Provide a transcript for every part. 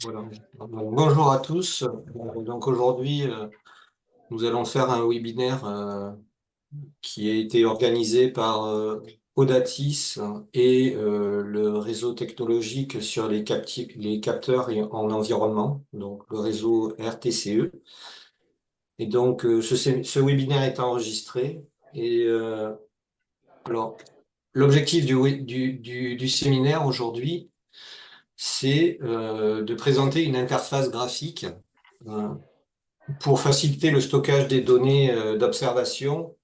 Voilà. Bonjour à tous. Donc aujourd'hui, nous allons faire un webinaire qui a été organisé par Audatis et le réseau technologique sur les capteurs en environnement, donc le réseau RTCE. Et donc ce webinaire est enregistré. Et alors, l'objectif du séminaire aujourd'hui, c'est de présenter une interface graphique euh, pour faciliter le stockage des données d'observation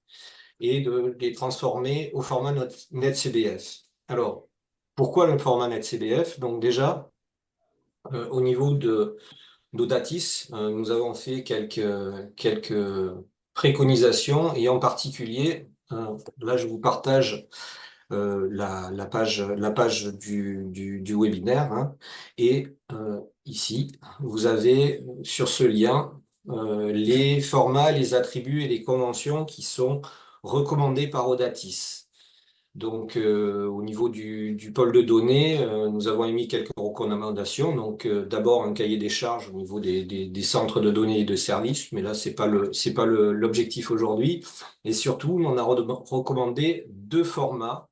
et de les transformer au format NetCDF. Alors, pourquoi le format NetCDF? Donc déjà, au niveau d'Audatis, nous avons fait quelques préconisations et en particulier, là je vous partage la page du webinaire, hein. Et ici, vous avez sur ce lien les formats, les attributs et les conventions qui sont recommandés par Audatis. Donc, au niveau du pôle de données, nous avons émis quelques recommandations. Donc, d'abord un cahier des charges au niveau des centres de données et de services, mais là, c'est pas l'objectif aujourd'hui. Et surtout, on a recommandé deux formats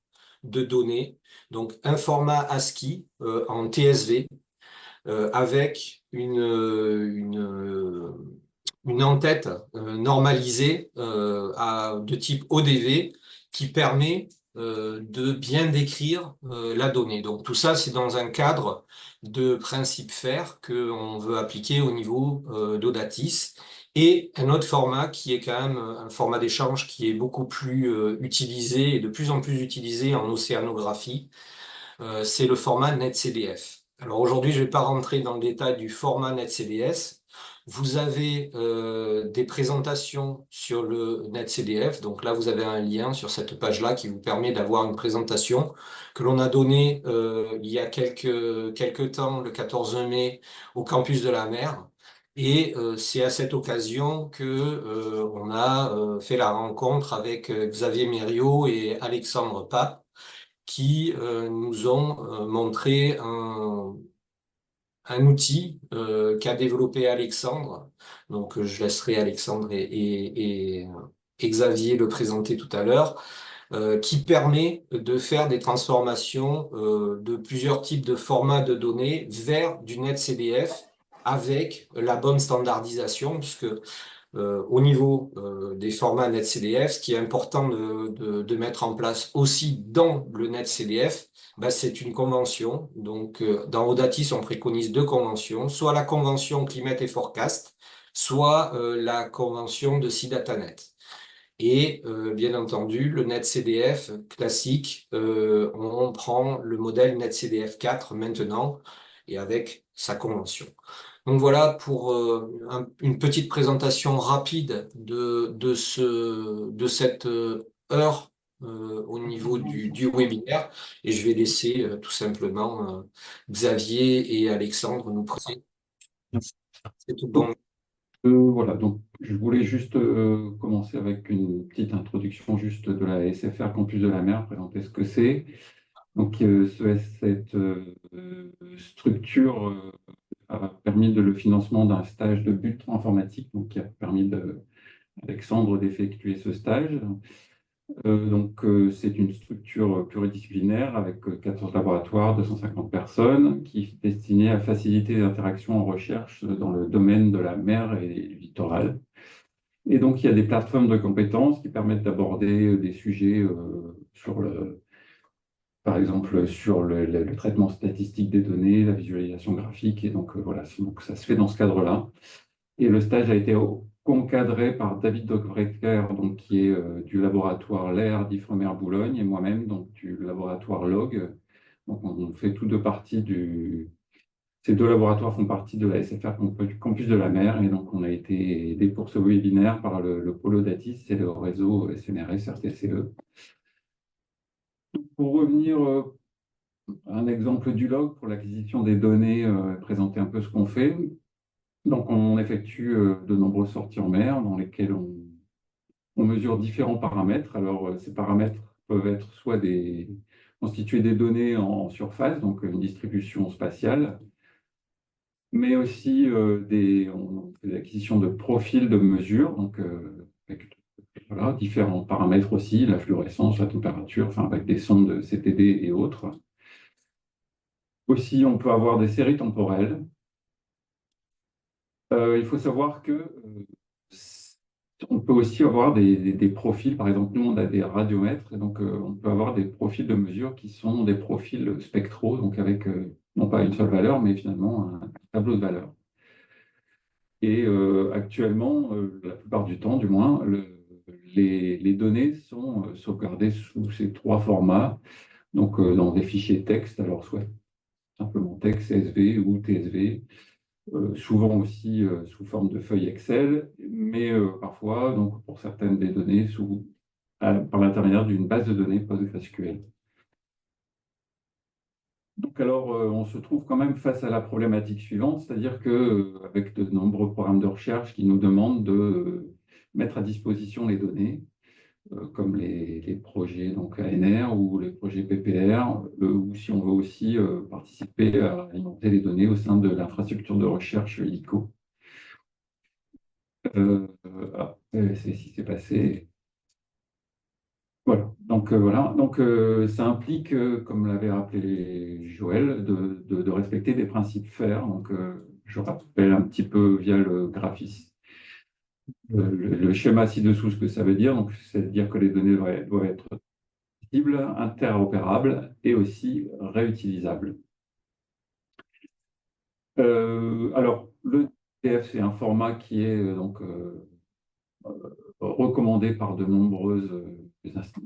de données. Donc, un format ASCII en TSV avec une en-tête normalisée de type ODV qui permet de bien décrire la donnée. Donc tout ça, c'est dans un cadre de principe FAIR qu'on veut appliquer au niveau d'Audatis. Et un autre format qui est quand même un format d'échange qui est beaucoup plus utilisé et de plus en plus utilisé en océanographie, c'est le format NetCDF. Alors aujourd'hui, je ne vais pas rentrer dans le détail du format NetCDF. Vous avez des présentations sur le NetCDF. Donc là, vous avez un lien sur cette page-là qui vous permet d'avoir une présentation que l'on a donnée il y a quelques temps, le 14 mai, au campus de la mer. Et c'est à cette occasion que on a fait la rencontre avec Xavier Mériot et Alexandre Pape qui nous ont montré un outil qu'a développé Alexandre. Donc, je laisserai Alexandre et Xavier le présenter tout à l'heure, qui permet de faire des transformations de plusieurs types de formats de données vers du NetCDF avec la bonne standardisation, puisque au niveau des formats NetCDF, ce qui est important de mettre en place aussi dans le NetCDF, bah, c'est une convention. Donc, dans Audatis, on préconise deux conventions, soit la convention Climate et Forecast, soit la convention de CIDATANet. Et bien entendu, le NetCDF classique, on prend le modèle NetCDF 4 maintenant et avec sa convention. Donc voilà pour une petite présentation rapide de cette heure au niveau du webinaire. Et je vais laisser tout simplement Xavier et Alexandre nous présenter. C'est tout bon. Voilà, donc je voulais juste commencer avec une petite introduction juste de la SFR Campus de la Mer, présenter ce que c'est. Donc cette structure a permis le financement d'un stage de but informatique, donc qui a permis à Alexandre d'effectuer ce stage. C'est une structure pluridisciplinaire avec 14 laboratoires, 250 personnes, qui est destinée à faciliter les interactions en recherche dans le domaine de la mer et du littoral. Et donc, il y a des plateformes de compétences qui permettent d'aborder des sujets par exemple, sur le traitement statistique des données, la visualisation graphique. Et donc, voilà, donc ça se fait dans ce cadre-là. Et le stage a été concadré par David Dogbreker, donc, qui est du laboratoire LAIR d'Ifremer Boulogne, et moi-même, donc du laboratoire LOG. Donc, on fait tous deux partie Ces deux laboratoires font partie de la SFR Campus de la Mer, et donc on a été aidé pour ce webinaire par le pôle Audatis et le réseau SNRS RTCE. Pour revenir à un exemple du log pour l'acquisition des données, présenter un peu ce qu'on fait. Donc, on effectue de nombreuses sorties en mer dans lesquelles on mesure différents paramètres. Alors, ces paramètres peuvent être soit constituer des données en surface, donc une distribution spatiale, mais aussi on fait l'acquisition de profils de mesure, donc avec voilà, différents paramètres aussi, la fluorescence, la température, enfin avec des sondes de CPD et autres. Aussi, on peut avoir des séries temporelles. Il faut savoir que on peut aussi avoir des profils, par exemple, nous on a des radiomètres, et donc on peut avoir des profils de mesure qui sont des profils spectraux, donc avec non pas une seule valeur, mais finalement un tableau de valeurs. Et actuellement, la plupart du temps, du moins, les données sont sauvegardées sous ces trois formats, donc dans des fichiers texte, alors soit simplement texte, CSV ou TSV, souvent aussi sous forme de feuilles Excel, mais parfois, donc pour certaines des données, par l'intermédiaire d'une base de données PostgreSQL. Donc alors, on se trouve quand même face à la problématique suivante, c'est-à-dire que avec de nombreux programmes de recherche qui nous demandent de mettre à disposition les données, comme les projets donc ANR ou les projets PPR, ou si on veut aussi participer à alimenter les données au sein de l'infrastructure de recherche ICO. C'est ce qui s'est passé. Voilà. Ça implique, comme l'avait rappelé Joël, de respecter des principes FAIR. Donc, je rappelle un petit peu via le graphisme, le schéma ci-dessous, ce que ça veut dire. Donc, c'est-à-dire que les données doivent être accessibles, interopérables et aussi réutilisables. Alors, le TF, c'est un format qui est recommandé par de nombreuses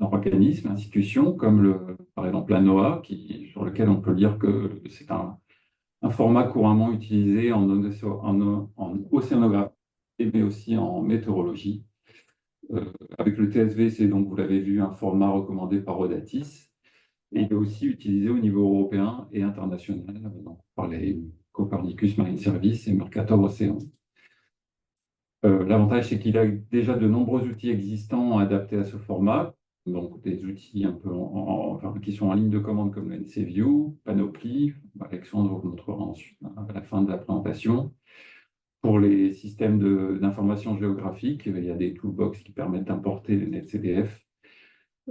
organismes, institutions, comme par exemple la NOAA, sur lequel on peut lire que c'est un format couramment utilisé en océanographie, mais aussi en météorologie. Avec le TSV, c'est donc, vous l'avez vu, un format recommandé par Audatis, et il est aussi utilisé au niveau européen et international, donc par les Copernicus Marine Service et Mercator Océan. L'avantage, c'est qu'il a déjà de nombreux outils existants adaptés à ce format, donc des outils un peu enfin, qui sont en ligne de commande comme le NCView, Panoply, Alexandre vous montrera ensuite à la fin de la présentation. Pour les systèmes d'information géographique, il y a des toolbox qui permettent d'importer les NetCDF.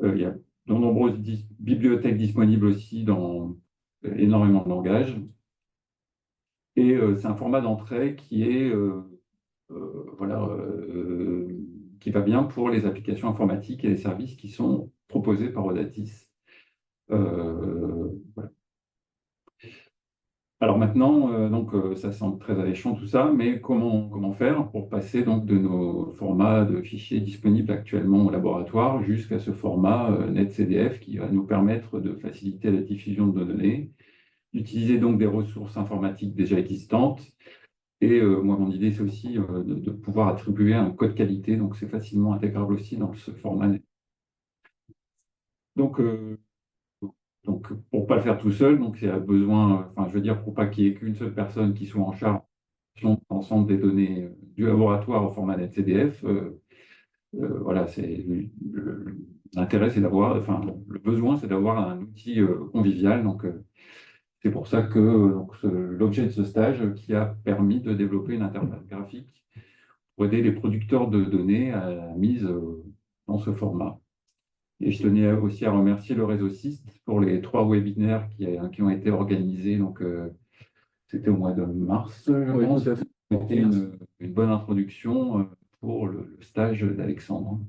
Il y a de nombreuses bibliothèques disponibles aussi dans énormément de langages. Et c'est un format d'entrée qui est voilà, qui va bien pour les applications informatiques et les services qui sont proposés par Audatis. Voilà. Alors maintenant, ça semble très alléchant tout ça, mais comment faire pour passer donc de nos formats de fichiers disponibles actuellement au laboratoire jusqu'à ce format NetCDF qui va nous permettre de faciliter la diffusion de nos données, d'utiliser donc des ressources informatiques déjà existantes. Et moi, mon idée, c'est aussi de pouvoir attribuer un code qualité, donc c'est facilement intégrable aussi dans ce format. Donc, pour ne pas le faire tout seul, donc il y a besoin, enfin, je veux dire, pour pas qu'il n'y ait qu'une seule personne qui soit en charge de l'ensemble des données du laboratoire au format NetCDF, voilà, l'intérêt, c'est d'avoir, enfin, le besoin, c'est d'avoir un outil convivial. Donc, c'est pour ça que l'objet de ce stage qui a permis de développer une interface graphique pour aider les producteurs de données à la mise dans ce format. Et je tenais aussi à remercier le réseau CIST pour les 3 webinaires qui ont été organisés. Donc, c'était au mois de mars, je pense. C'était une bonne introduction pour le stage d'Alexandre.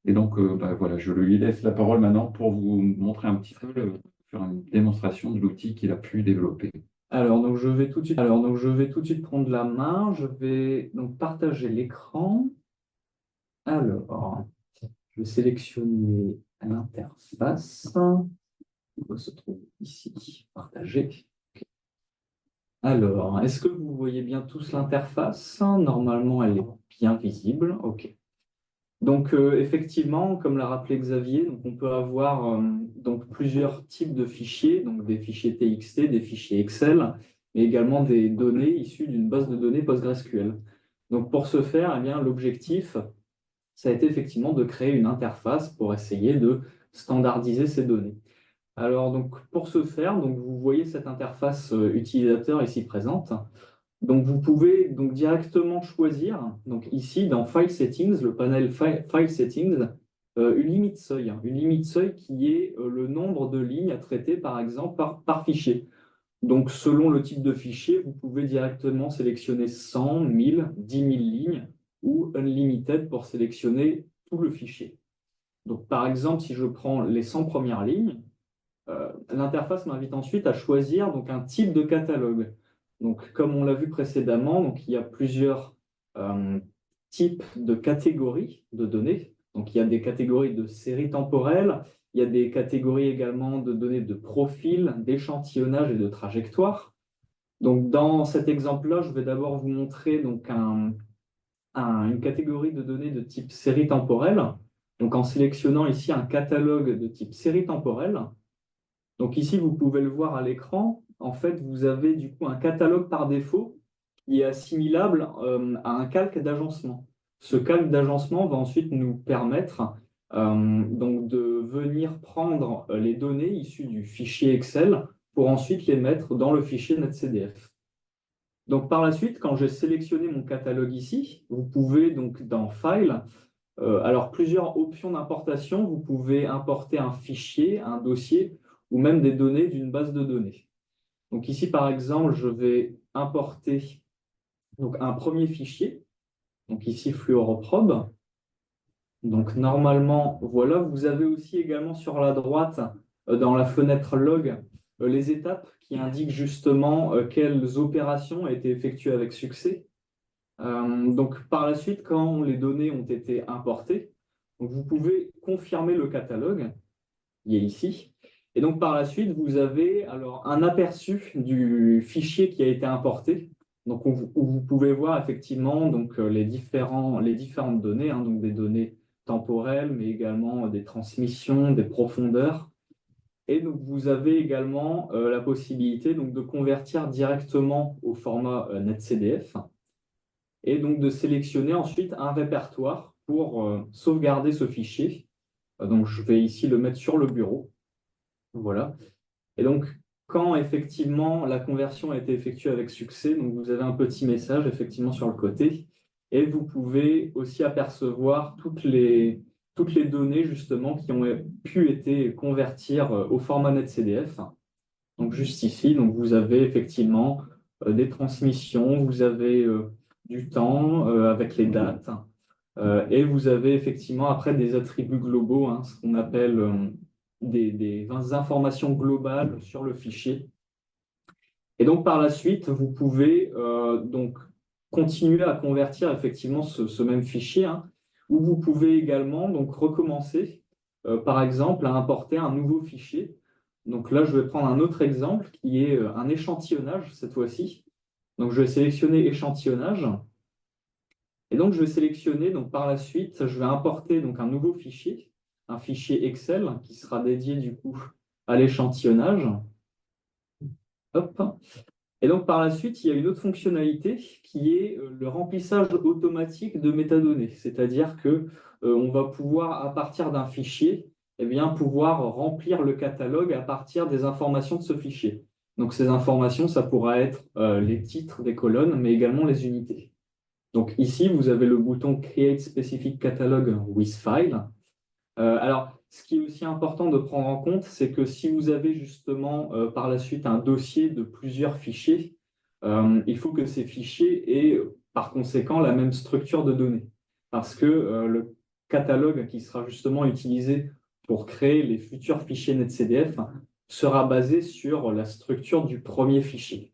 Et donc, voilà, je lui laisse la parole maintenant pour vous montrer un petit peu, faire une démonstration de l'outil qu'il a pu développer. Alors, donc je vais tout de suite prendre la main. Je vais donc partager l'écran. Alors, je vais sélectionner l'interface. On va se trouver ici, partager. Alors, est-ce que vous voyez bien tous l'interface? Normalement, elle est bien visible. OK. Donc, effectivement, comme l'a rappelé Xavier, donc on peut avoir donc plusieurs types de fichiers, donc des fichiers TXT, des fichiers Excel, mais également des données issues d'une base de données PostgreSQL. Donc, pour ce faire, eh bien, l'objectif, ça a été effectivement de créer une interface pour essayer de standardiser ces données. Alors, donc, pour ce faire, donc, vous voyez cette interface utilisateur ici présente. Donc, vous pouvez donc directement choisir, donc ici dans File Settings, le panel File Settings, une limite seuil. Une limite seuil qui est le nombre de lignes à traiter, par exemple, par fichier. Donc, selon le type de fichier, vous pouvez directement sélectionner 100, 1000, 10 000 lignes ou Unlimited pour sélectionner tout le fichier. Donc, par exemple, si je prends les 100 premières lignes, l'interface m'invite ensuite à choisir donc, un type de catalogue. Donc, comme on l'a vu précédemment, donc, il y a plusieurs types de catégories de données. Donc, il y a des catégories de séries temporelles, il y a des catégories également de données de profil, d'échantillonnage et de trajectoire. Donc, dans cet exemple-là, je vais d'abord vous montrer donc, une catégorie de données de type série temporelle. Donc, en sélectionnant ici un catalogue de type série temporelle. Donc ici, vous pouvez le voir à l'écran. En fait, vous avez du coup un catalogue par défaut qui est assimilable à un calque d'agencement. Ce calque d'agencement va ensuite nous permettre donc de venir prendre les données issues du fichier Excel pour ensuite les mettre dans le fichier NetCDF. Donc par la suite, quand j'ai sélectionné mon catalogue ici, vous pouvez donc dans File, alors plusieurs options d'importation, vous pouvez importer un fichier, un dossier ou même des données d'une base de données. Donc ici, par exemple, je vais importer donc, un premier fichier, donc ici Fluoroprobe. Donc normalement, voilà, vous avez aussi également sur la droite, dans la fenêtre log, les étapes qui indiquent justement quelles opérations ont été effectuées avec succès. Donc par la suite, quand les données ont été importées, donc, vous pouvez confirmer le catalogue, il est ici. Et donc par la suite, vous avez alors un aperçu du fichier qui a été importé, donc où vous pouvez voir effectivement donc, les différentes données, hein, donc des données temporelles, mais également des transmissions, des profondeurs. Et donc vous avez également la possibilité donc, de convertir directement au format NetCDF et donc de sélectionner ensuite un répertoire pour sauvegarder ce fichier. Donc je vais ici le mettre sur le bureau. Voilà. Et donc, quand effectivement la conversion a été effectuée avec succès, donc vous avez un petit message effectivement sur le côté, et vous pouvez aussi apercevoir toutes les données justement qui ont pu être convertir au format NetCDF. Donc juste ici, donc vous avez effectivement des transmissions, vous avez du temps avec les dates, et vous avez effectivement après des attributs globaux, hein, ce qu'on appelle des informations globales sur le fichier. Et donc par la suite, vous pouvez donc continuer à convertir effectivement ce même fichier, hein, ou vous pouvez également donc recommencer, par exemple, à importer un nouveau fichier. Donc là, je vais prendre un autre exemple qui est un échantillonnage cette fois-ci. Donc je vais sélectionner échantillonnage. Et donc, je vais sélectionner, donc par la suite, je vais importer donc un nouveau fichier, un fichier Excel qui sera dédié du coup à l'échantillonnage. Hop. Et donc, par la suite, il y a une autre fonctionnalité qui est le remplissage automatique de métadonnées. C'est-à-dire que on va pouvoir, à partir d'un fichier, eh bien, pouvoir remplir le catalogue à partir des informations de ce fichier. Donc, ces informations, ça pourra être les titres des colonnes, mais également les unités. Donc ici, vous avez le bouton Create Specific Catalog with File. Alors, ce qui est aussi important de prendre en compte, c'est que si vous avez justement par la suite un dossier de plusieurs fichiers, il faut que ces fichiers aient par conséquent la même structure de données. Parce que le catalogue qui sera justement utilisé pour créer les futurs fichiers NetCDF sera basé sur la structure du premier fichier.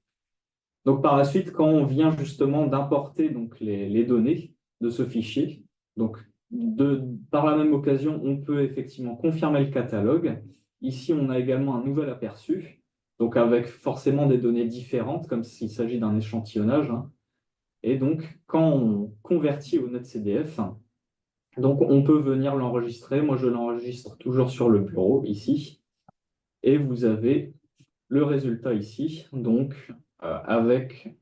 Donc par la suite, quand on vient justement d'importer donc les données de ce fichier, donc par la même occasion, on peut effectivement confirmer le catalogue. Ici, on a également un nouvel aperçu, donc avec forcément des données différentes, comme s'il s'agit d'un échantillonnage, hein. Et donc, quand on convertit au NetCDF, donc on peut venir l'enregistrer. Moi, je l'enregistre toujours sur le bureau, ici. Et vous avez le résultat ici, donc avec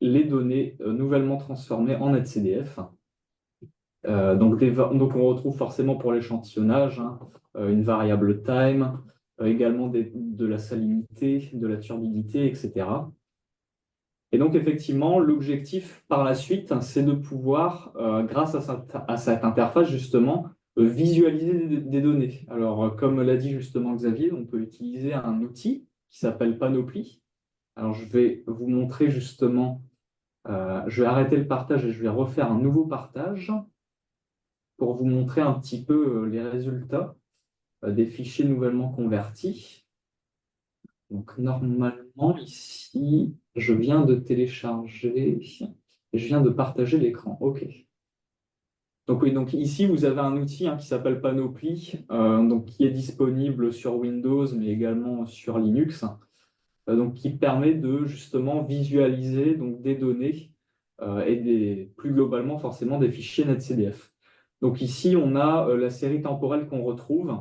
les données nouvellement transformées en NetCDF. Donc on retrouve forcément pour l'échantillonnage hein, une variable time, également de la salinité, de la turbidité, etc. Et donc, effectivement, l'objectif par la suite, c'est de pouvoir, grâce à cette interface, justement, visualiser des données. Alors, comme l'a dit justement Xavier, on peut utiliser un outil qui s'appelle Panoply. Alors, je vais vous montrer justement, je vais arrêter le partage et je vais refaire un nouveau partage pour vous montrer un petit peu les résultats des fichiers nouvellement convertis. Donc, normalement, ici, je viens de télécharger et je viens de partager l'écran. OK. Donc, oui, donc ici, vous avez un outil qui s'appelle Panoply, donc, qui est disponible sur Windows, mais également sur Linux, donc, qui permet de justement visualiser donc, des données et plus globalement, forcément, des fichiers NetCDF. Donc, ici, on a la série temporelle qu'on retrouve.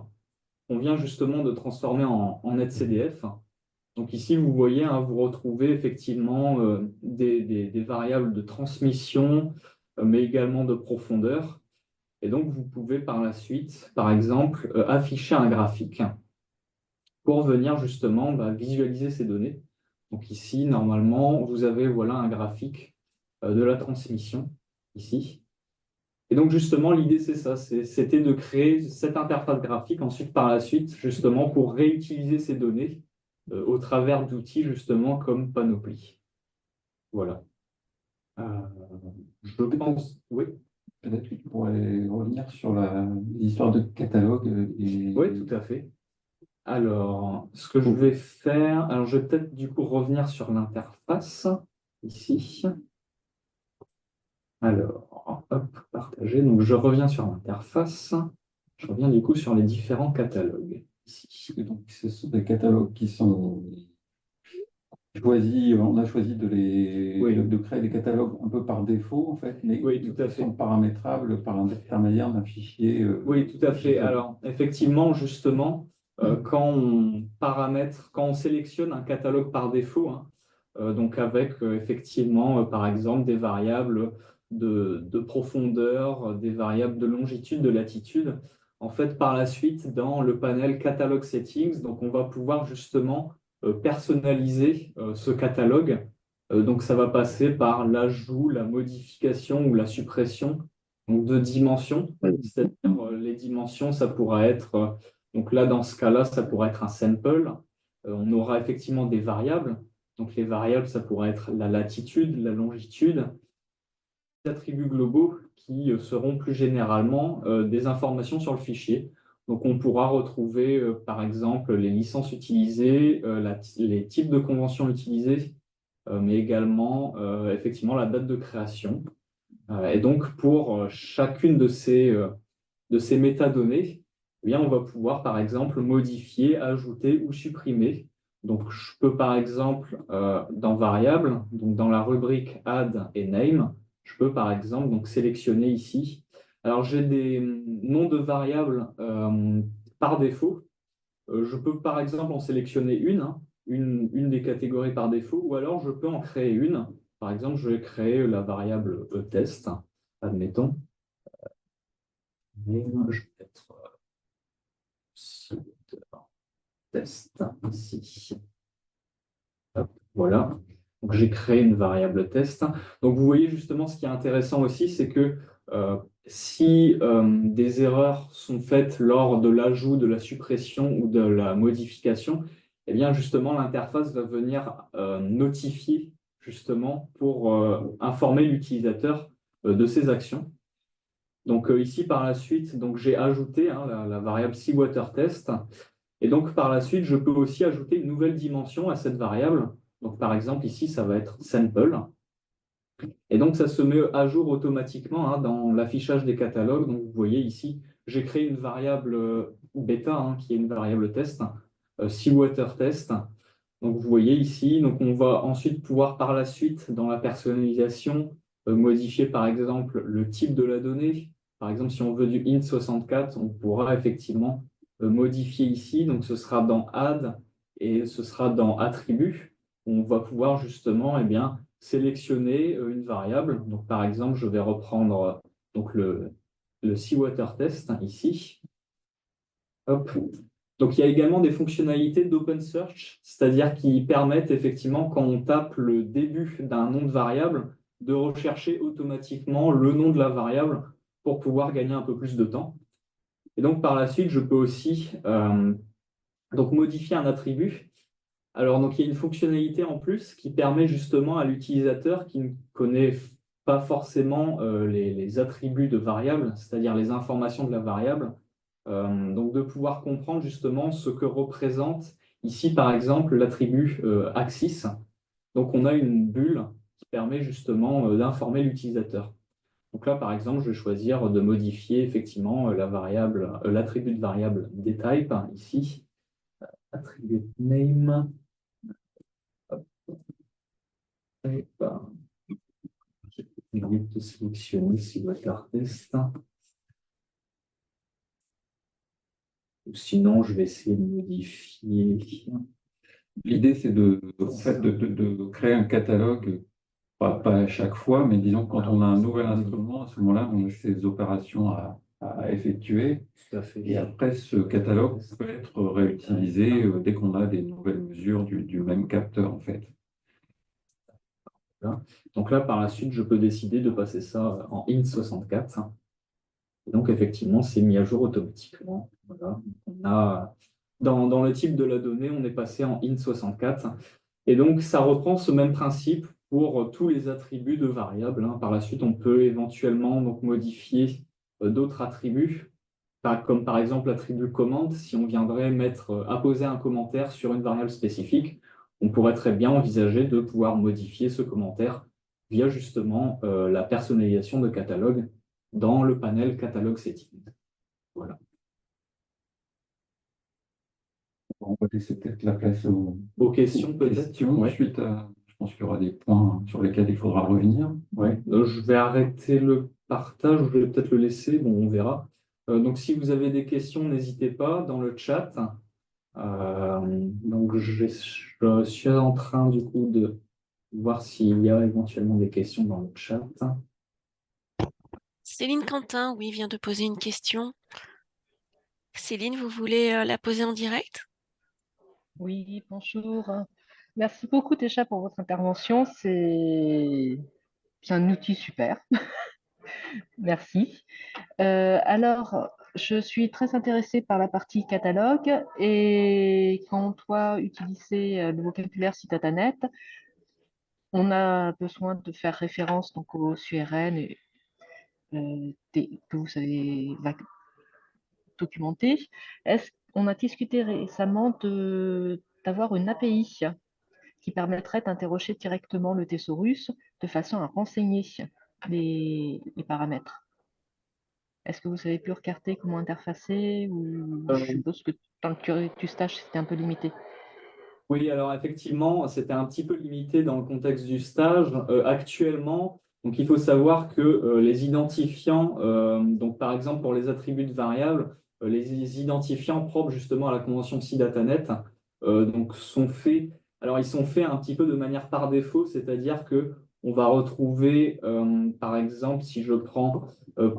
On vient justement de transformer en NetCDF. Donc ici, vous voyez, vous retrouvez effectivement des variables de transmission, mais également de profondeur. Et donc, vous pouvez par la suite, par exemple, afficher un graphique pour venir justement visualiser ces données. Donc ici, normalement, vous avez voilà, un graphique de la transmission, ici. Et donc, justement, l'idée, c'est ça, c'était de créer cette interface graphique ensuite, par la suite, justement, pour réutiliser ces données au travers d'outils, justement, comme Panoply. Voilà. Euh, je pense... Oui, Peut-être que tu pourrais revenir sur l'histoire de catalogue oui, tout à fait. Alors, ce que je vais faire... Alors, je vais peut-être, du coup, revenir sur l'interface, ici. Alors, hop, partager. Donc, je reviens sur l'interface. Je reviens, du coup, sur les différents catalogues, ici. Donc, ce sont des catalogues qui sont choisis, on a choisi Oui. de créer des catalogues un peu par défaut, en fait, mais Oui, tout à qui fait. sont paramétrables par l'intermédiaire d'un fichier. Oui, tout à fait. Alors, effectivement, justement, quand on paramètre, quand on sélectionne un catalogue par défaut, donc avec effectivement, par exemple, des variables de profondeur, des variables de longitude, de latitude, en fait, par la suite, dans le panel Catalog Settings, donc on va pouvoir justement personnaliser ce catalogue. Donc, ça va passer par l'ajout, la modification ou la suppression donc, de dimensions. C'est-à-dire, les dimensions, ça pourra être, donc là, dans ce cas-là, ça pourrait être un sample. On aura effectivement des variables. Donc, les variables, ça pourrait être la latitude, la longitude, des attributs globaux qui seront plus généralement des informations sur le fichier. Donc, on pourra retrouver, par exemple, les licences utilisées, les types de conventions utilisées, mais également, effectivement, la date de création. Et donc, pour chacune de ces métadonnées, eh bien, on va pouvoir, par exemple, modifier, ajouter ou supprimer. Donc, je peux, par exemple, dans variables, donc dans la rubrique add et name, je peux, par exemple, donc, sélectionner ici. Alors, j'ai des noms de variables par défaut. Je peux, par exemple, en sélectionner une des catégories par défaut, ou alors je peux en créer une. Par exemple, je vais créer la variable test, admettons. Et je vais mettre test ici. Hop, voilà. Donc, j'ai créé une variable test. Donc, vous voyez justement ce qui est intéressant aussi, c'est que si des erreurs sont faites lors de l'ajout, de la suppression ou de la modification, eh bien justement l'interface va venir notifier justement pour informer l'utilisateur de ses actions. Donc ici par la suite, donc j'ai ajouté la variable seaWaterTest. Et donc, par la suite, je peux aussi ajouter une nouvelle dimension à cette variable. Donc, par exemple, ici, ça va être sample. Et donc, ça se met à jour automatiquement dans l'affichage des catalogues. Donc, vous voyez ici, j'ai créé une variable bêta, qui est une variable test, seaWaterTest. Donc, vous voyez ici, donc on va ensuite pouvoir, par la suite, dans la personnalisation, modifier, par exemple, le type de la donnée. Par exemple, si on veut du int64, on pourra effectivement modifier ici. Donc, ce sera dans add et ce sera dans attribut. On va pouvoir justement sélectionner une variable. Donc, par exemple, je vais reprendre donc le seaWaterTest ici. Hop. Donc, il y a également des fonctionnalités d'Open Search, c'est-à-dire qui permettent effectivement, quand on tape le début d'un nom de variable, de rechercher automatiquement le nom de la variable pour pouvoir gagner un peu plus de temps. Et donc, par la suite, je peux aussi donc modifier un attribut. Alors, donc, il y a une fonctionnalité en plus qui permet justement à l'utilisateur qui ne connaît pas forcément les attributs de variables, c'est-à-dire les informations de la variable, donc de pouvoir comprendre justement ce que représente ici, par exemple, l'attribut axis. Donc, on a une bulle qui permet justement d'informer l'utilisateur. Donc là, par exemple, je vais choisir de modifier effectivement la variable, l'attribut de variable dtype ici, attribut name. Hop, type. Je vais te sélectionner si test. Ou sinon, je vais essayer de modifier. L'idée, c'est en fait, de créer un catalogue, pas à chaque fois, mais disons que quand on a un nouvel instrument, à ce moment-là, on a ces opérations à effectuer. Tout à fait. Et après, ce catalogue peut être réutilisé dès qu'on a des nouvelles mesures du même capteur, en fait. Donc là, par la suite, je peux décider de passer ça en int64. Et donc, effectivement, c'est mis à jour automatiquement. Voilà. On a, dans le type de la donnée, on est passé en int64. Et donc, ça reprend ce même principe pour tous les attributs de variables, hein. Par la suite, on peut éventuellement donc, modifier d'autres attributs, comme par exemple l'attribut commande. Si on viendrait apposer un commentaire sur une variable spécifique, on pourrait très bien envisager de pouvoir modifier ce commentaire via justement la personnalisation de catalogue dans le panel Catalog Settings. Voilà. On va laisser peut-être la place Aux questions, peut-être. Ouais. Ensuite, je pense qu'il y aura des points sur lesquels il faudra revenir. Ouais. Je vais arrêter le partage, je vais peut-être le laisser, bon, on verra. Donc, si vous avez des questions, n'hésitez pas dans le chat. Donc, je suis en train du coup de voir s'il y a éventuellement des questions dans le chat. Céline Quentin, oui, vient de poser une question. Céline, vous voulez la poser en direct? Oui, bonjour. Merci beaucoup déjà pour votre intervention. C'est un outil super. Merci. Alors, je suis très intéressée par la partie catalogue et quand on doit utiliser le vocabulaire Citatanet, on a besoin de faire référence donc aux URN que vous avez documenté. On a discuté récemment d'avoir une API qui permettrait d'interroger directement le thésaurus de façon à renseigner les paramètres. Est-ce que vous avez pu regarder comment interfacer ou je suppose que dans le curritus stage, c'était un peu limité? Oui, alors effectivement, c'était un petit peu limité dans le contexte du stage. Actuellement, donc il faut savoir que les identifiants, donc par exemple pour les attributs de variables, les identifiants propres justement à la convention CIDATANET, donc sont faits. Alors ils sont faits un petit peu de manière par défaut, c'est-à-dire que on va retrouver, par exemple, si je prends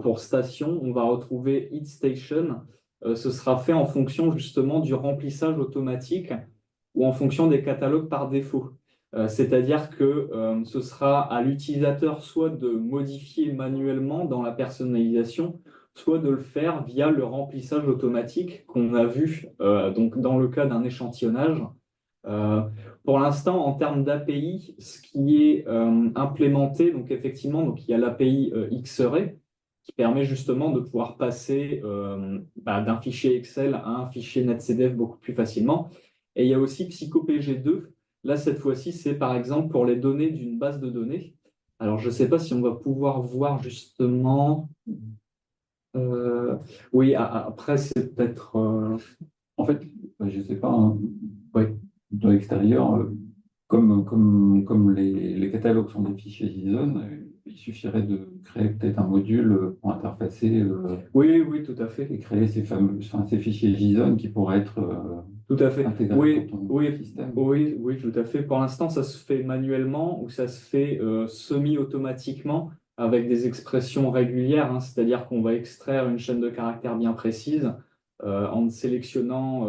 pour station, on va retrouver each station. Ce sera fait en fonction justement du remplissage automatique ou en fonction des catalogues par défaut. C'est-à-dire que ce sera à l'utilisateur soit de modifier manuellement dans la personnalisation, soit de le faire via le remplissage automatique qu'on a vu donc dans le cas d'un échantillonnage. Pour l'instant, en termes d'API, ce qui est implémenté, donc effectivement, donc il y a l'API Xarray qui permet justement de pouvoir passer d'un fichier Excel à un fichier NetCDF beaucoup plus facilement. Et il y a aussi PsychoPG2. Là, cette fois-ci, c'est par exemple pour les données d'une base de données. Alors, je ne sais pas si on va pouvoir voir justement. Oui, après, c'est peut-être. En fait, je ne sais pas, hein, Oui. de l'extérieur, comme les catalogues sont des fichiers JSON, il suffirait de créer peut-être un module pour interfacer Oui, oui, tout à fait. et créer ces fichiers JSON qui pourraient être Tout à fait. intégrés Oui, dans ton oui, système. oui, oui, tout à fait. Pour l'instant, ça se fait manuellement ou ça se fait semi-automatiquement avec des expressions régulières, hein, c'est-à-dire qu'on va extraire une chaîne de caractères bien précise en ne sélectionnant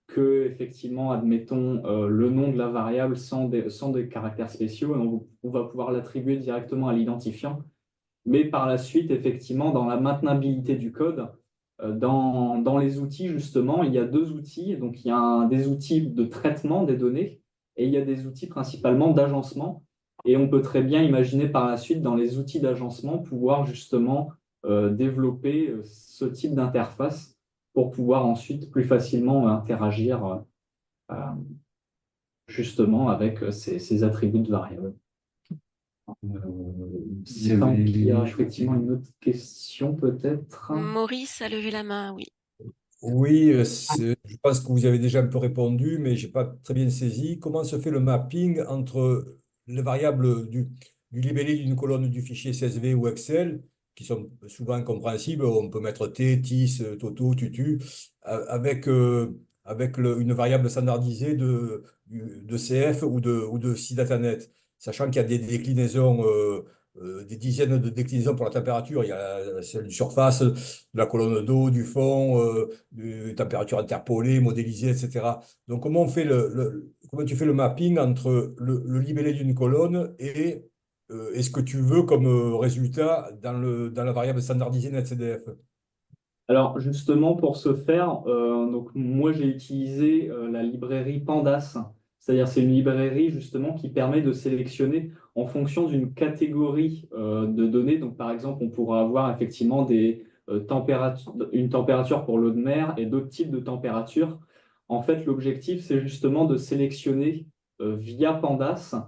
que, effectivement, admettons, le nom de la variable sans des caractères spéciaux, et on va pouvoir l'attribuer directement à l'identifiant. Mais par la suite, effectivement, dans la maintenabilité du code, dans les outils, justement, il y a deux outils. Donc, il y a des outils de traitement des données et il y a des outils principalement d'agencement. Et on peut très bien imaginer par la suite, dans les outils d'agencement, pouvoir justement développer ce type d'interface pour pouvoir ensuite plus facilement interagir euh, justement avec ces attributs de variables. Il y avait- Sans qu'il y a effectivement une autre question peut-être. Maurice a levé la main, oui. Oui, je pense que vous y avez déjà un peu répondu, mais je n'ai pas très bien saisi. Comment se fait le mapping entre les variables du libellé d'une colonne du fichier CSV ou Excel, qui sont souvent compréhensibles, on peut mettre T, TIS, Toto, Tutu, avec une variable standardisée de CF ou de CDataNet, sachant qu'il y a des déclinaisons, des dizaines de déclinaisons pour la température. Il y a celle du surface, de la colonne d'eau, du fond, température interpolée, modélisée, etc. Donc, comment tu fais le mapping entre le libellé d'une colonne et ce que tu veux comme résultat dans la variable standardisée NetCDF? Alors justement pour ce faire, donc moi j'ai utilisé la librairie Pandas, c'est-à-dire c'est une librairie justement qui permet de sélectionner en fonction d'une catégorie de données. Donc par exemple on pourra avoir effectivement une température pour l'eau de mer et d'autres types de températures. En fait l'objectif c'est justement de sélectionner via Pandas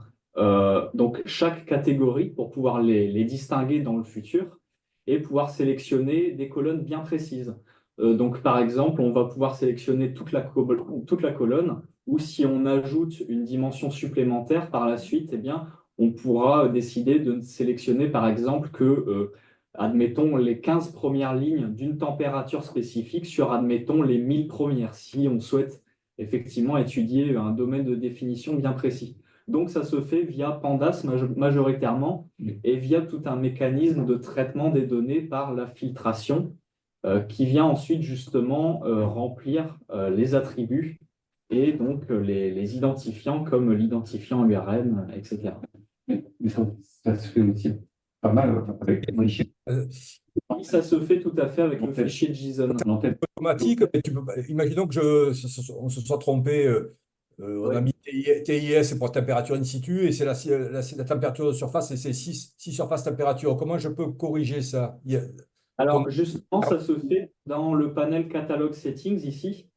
donc chaque catégorie pour pouvoir les distinguer dans le futur et pouvoir sélectionner des colonnes bien précises. Donc, par exemple, on va pouvoir sélectionner toute la colonne, ou si on ajoute une dimension supplémentaire par la suite, eh bien, on pourra décider de sélectionner, par exemple, admettons, les 15 premières lignes d'une température spécifique sur, admettons, les 1000 premières, si on souhaite effectivement étudier un domaine de définition bien précis. Donc, ça se fait via Pandas majoritairement et via tout un mécanisme de traitement des données par la filtration qui vient ensuite justement remplir les attributs et donc les identifiants comme l'identifiant URL, etc. Mais ça se fait aussi pas mal avec les fichiers. Oui, ça se fait tout à fait avec le fichier JSON. Automatique, mais imaginons on se soit trompé. On a mis TIS pour température in situ et c'est la température de surface et c'est 6 surfaces température. Comment je peux corriger ça? Alors justement, ça se fait dans le panel Catalog Settings ici.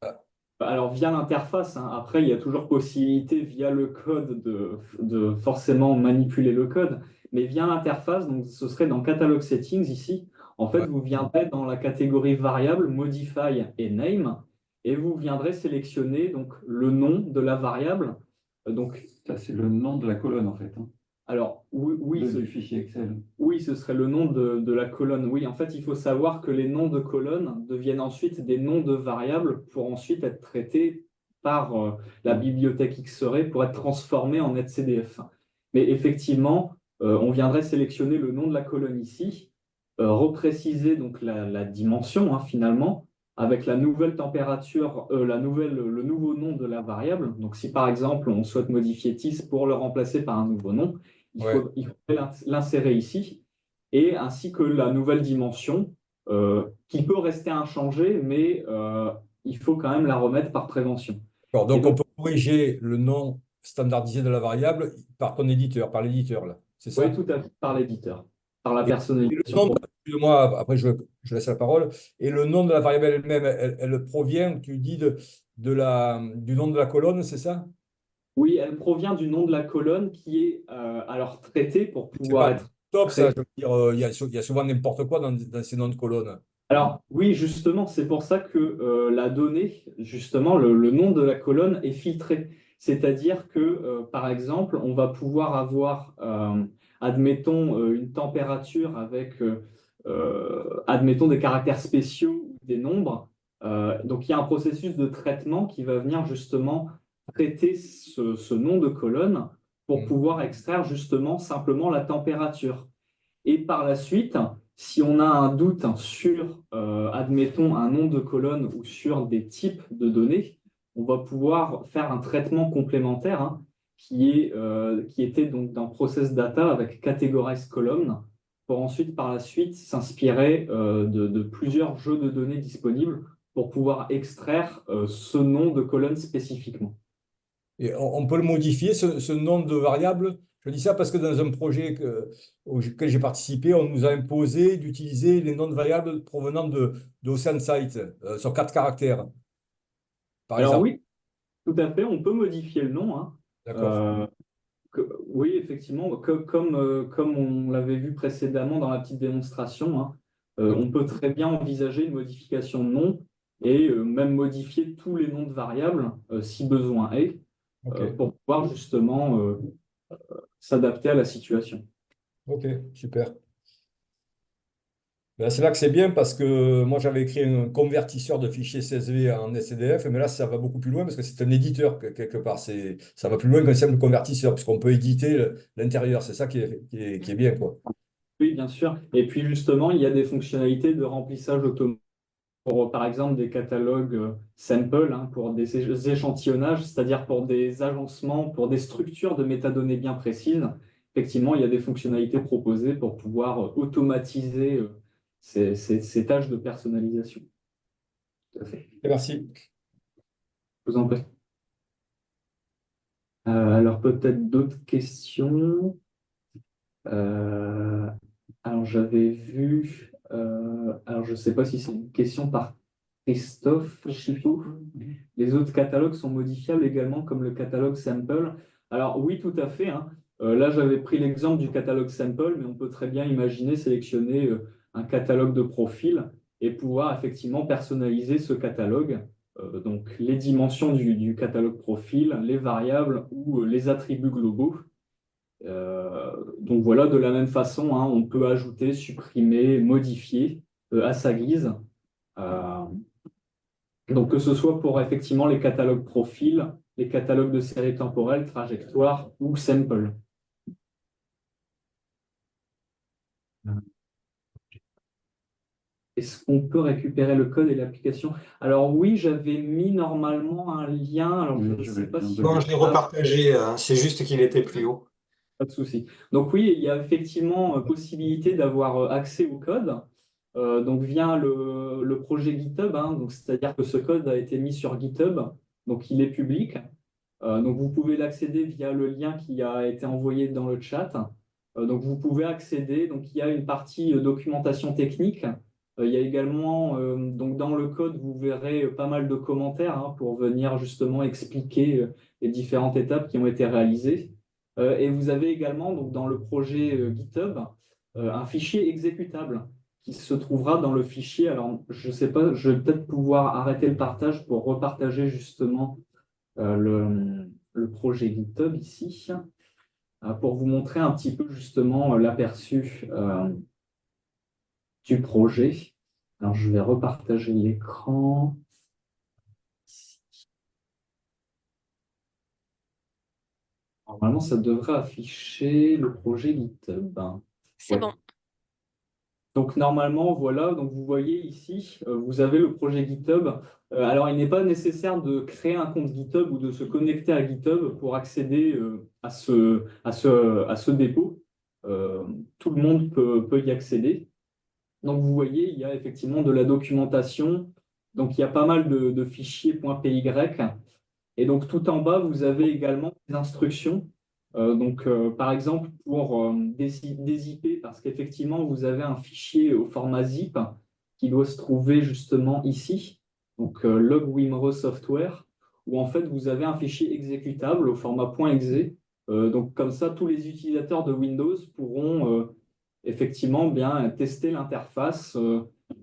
Alors via l'interface, hein. Après il y a toujours possibilité via le code de forcément manipuler le code, mais via l'interface, donc ce serait dans Catalog Settings ici. En fait, vous viendrez dans la catégorie variable, Modify et Name, et vous viendrez sélectionner donc le nom de la variable. Donc, Ça, c'est le nom de la colonne, en fait. alors oui, Du fichier Excel. oui, ce serait le nom de la colonne. Oui, en fait, il faut savoir que les noms de colonnes deviennent ensuite des noms de variables pour ensuite être traités par la bibliothèque Xarray pour être transformés en netcdf. Mais effectivement, on viendrait sélectionner le nom de la colonne ici, repréciser donc la dimension finalement avec la nouvelle température, le nouveau nom de la variable. Donc si par exemple on souhaite modifier TIS pour le remplacer par un nouveau nom, il faudrait l'insérer ici, et ainsi que la nouvelle dimension, qui peut rester inchangée, mais il faut quand même la remettre par prévention. Donc on peut corriger le nom standardisé de la variable par ton éditeur, par l'éditeur, là. C'est ça? Oui, tout à fait, par l'éditeur, par la personnalisation. Excuse-moi, après je laisse la parole. Et le nom de la variable elle-même, elle provient, tu dis, du nom de la colonne, c'est ça? Oui, elle provient du nom de la colonne qui est alors traité pour pouvoir pas être top, ça, je traité. veux dire, il y a souvent n'importe quoi dans ces noms de colonnes. Alors oui, justement, c'est pour ça que la donnée, justement, le nom de la colonne est filtré. C'est-à-dire que, par exemple, on va pouvoir avoir, admettons, une température avec, admettons, des caractères spéciaux ou des nombres. Donc il y a un processus de traitement qui va venir justement traiter ce nom de colonne pour pouvoir extraire justement simplement la température. Et par la suite, Si on a un doute sur, admettons, un nom de colonne ou sur des types de données, on va pouvoir faire un traitement complémentaire hein, qui était donc d'un process data avec categorize column pour ensuite, par la suite, s'inspirer de plusieurs jeux de données disponibles pour pouvoir extraire ce nom de colonne spécifiquement. Et on peut le modifier, ce nom de variable. Je dis ça parce que dans un projet auquel j'ai participé, on nous a imposé d'utiliser les noms de variables provenant de OceanSight sur 4 caractères, par Alors exemple. oui, tout à fait, on peut modifier le nom. Hein. D'accord. Oui, effectivement, comme on l'avait vu précédemment dans la petite démonstration, hein, on peut très bien envisager une modification de nom et même modifier tous les noms de variables si besoin est, Ok. pour pouvoir justement s'adapter à la situation. Ok, super. Ben, c'est là que c'est bien parce que moi j'avais écrit un convertisseur de fichiers CSV en SCDF, mais là ça va beaucoup plus loin parce que c'est un éditeur quelque part. Ça va plus loin qu'un simple convertisseur puisqu'on peut éditer l'intérieur. C'est ça qui est bien, quoi. Oui, bien sûr. Et puis justement, il y a des fonctionnalités de remplissage automatique pour, par exemple, des catalogues sample, hein, pour des échantillonnages, c'est-à-dire pour des agencements, pour des structures de métadonnées bien précises. Effectivement, il y a des fonctionnalités proposées pour pouvoir automatiser ces tâches de personnalisation. Tout à fait. Merci. Je vous en prie. Alors, peut-être d'autres questions. Alors, j'avais vu, alors je ne sais pas si c'est une question par Christophe Chipou. Les autres catalogues sont modifiables également comme le catalogue sample. Alors oui, tout à fait. Hein. Là, j'avais pris l'exemple du catalogue sample, mais on peut très bien imaginer sélectionner un catalogue de profil et pouvoir effectivement personnaliser ce catalogue. Donc les dimensions du catalogue profil, les variables ou les attributs globaux. Donc voilà, de la même façon, hein, on peut ajouter, supprimer, modifier à sa guise. Euh, donc que ce soit pour effectivement les catalogues profils, les catalogues de séries temporelles, trajectoires ou sample. Est-ce qu'on peut récupérer le code et l'application? Alors oui, j'avais mis normalement un lien. Alors je ne sais pas si... Bon, je l'ai repartagé, hein, c'est juste qu'il était plus haut. Pas de souci. Donc oui, il y a effectivement possibilité d'avoir accès au code. Donc via le projet GitHub, hein, donc c'est-à-dire que ce code a été mis sur GitHub, donc il est public. Donc vous pouvez l'accéder via le lien qui a été envoyé dans le chat. Donc vous pouvez accéder. Donc il y a une partie documentation technique. Il y a également donc dans le code vous verrez pas mal de commentaires hein, pour venir justement expliquer les différentes étapes qui ont été réalisées. Et vous avez également donc dans le projet GitHub un fichier exécutable qui se trouvera dans le fichier. Alors je ne sais pas, je vais peut-être pouvoir arrêter le partage pour repartager justement le projet GitHub ici, pour vous montrer un petit peu justement l'aperçu du projet. Alors, je vais repartager l'écran. Normalement, ça devrait afficher le projet GitHub. C'est Ouais. bon. Donc normalement, voilà, donc vous voyez ici, vous avez le projet GitHub. Alors il n'est pas nécessaire de créer un compte GitHub ou de se connecter à GitHub pour accéder à ce dépôt. Tout le monde peut y accéder. Donc vous voyez, il y a effectivement de la documentation. Donc il y a pas mal de fichiers .py. Et donc tout en bas, vous avez également des instructions. Par exemple, pour des IP, parce qu'effectivement, vous avez un fichier au format zip qui doit se trouver justement ici, donc log Wimro software, où en fait, vous avez un fichier exécutable au format .exe. Donc comme ça, tous les utilisateurs de Windows pourront effectivement bien tester l'interface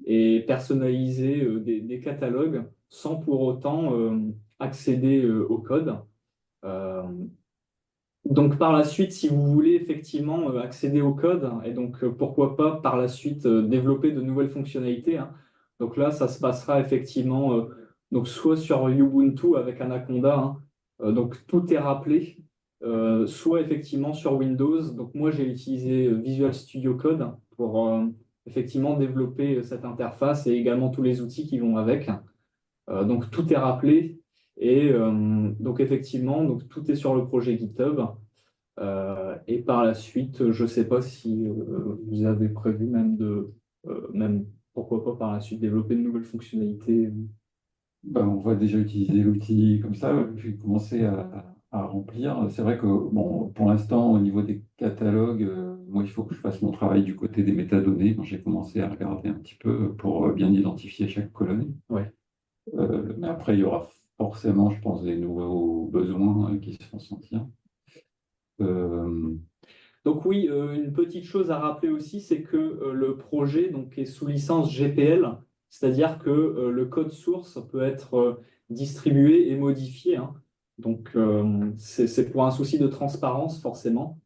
et personnaliser des catalogues sans pour autant accéder au code. Donc par la suite, si vous voulez effectivement accéder au code et donc pourquoi pas par la suite développer de nouvelles fonctionnalités, hein. Donc là, ça se passera effectivement donc soit sur Ubuntu avec Anaconda, hein, donc tout est rappelé, soit effectivement sur Windows. Donc moi, j'ai utilisé Visual Studio Code pour effectivement développer cette interface et également tous les outils qui vont avec. Donc tout est rappelé et donc effectivement donc tout est sur le projet GitHub. Et par la suite, je ne sais pas si vous avez prévu même pourquoi pas par la suite développer de nouvelles fonctionnalités. Ben, on va déjà utiliser l'outil comme ça, j'ai commencé à remplir. C'est vrai que bon, pour l'instant, au niveau des catalogues, moi, il faut que je fasse mon travail du côté des métadonnées. Donc, j'ai commencé à regarder un petit peu pour bien identifier chaque colonne. Ouais. Mais après, il y aura forcément, je pense, des nouveaux besoins qui se font sentir. Donc oui, une petite chose à rappeler aussi, c'est que le projet donc, est sous licence GPL, c'est-à-dire que le code source peut être distribué et modifié, hein. Donc c'est pour un souci de transparence forcément.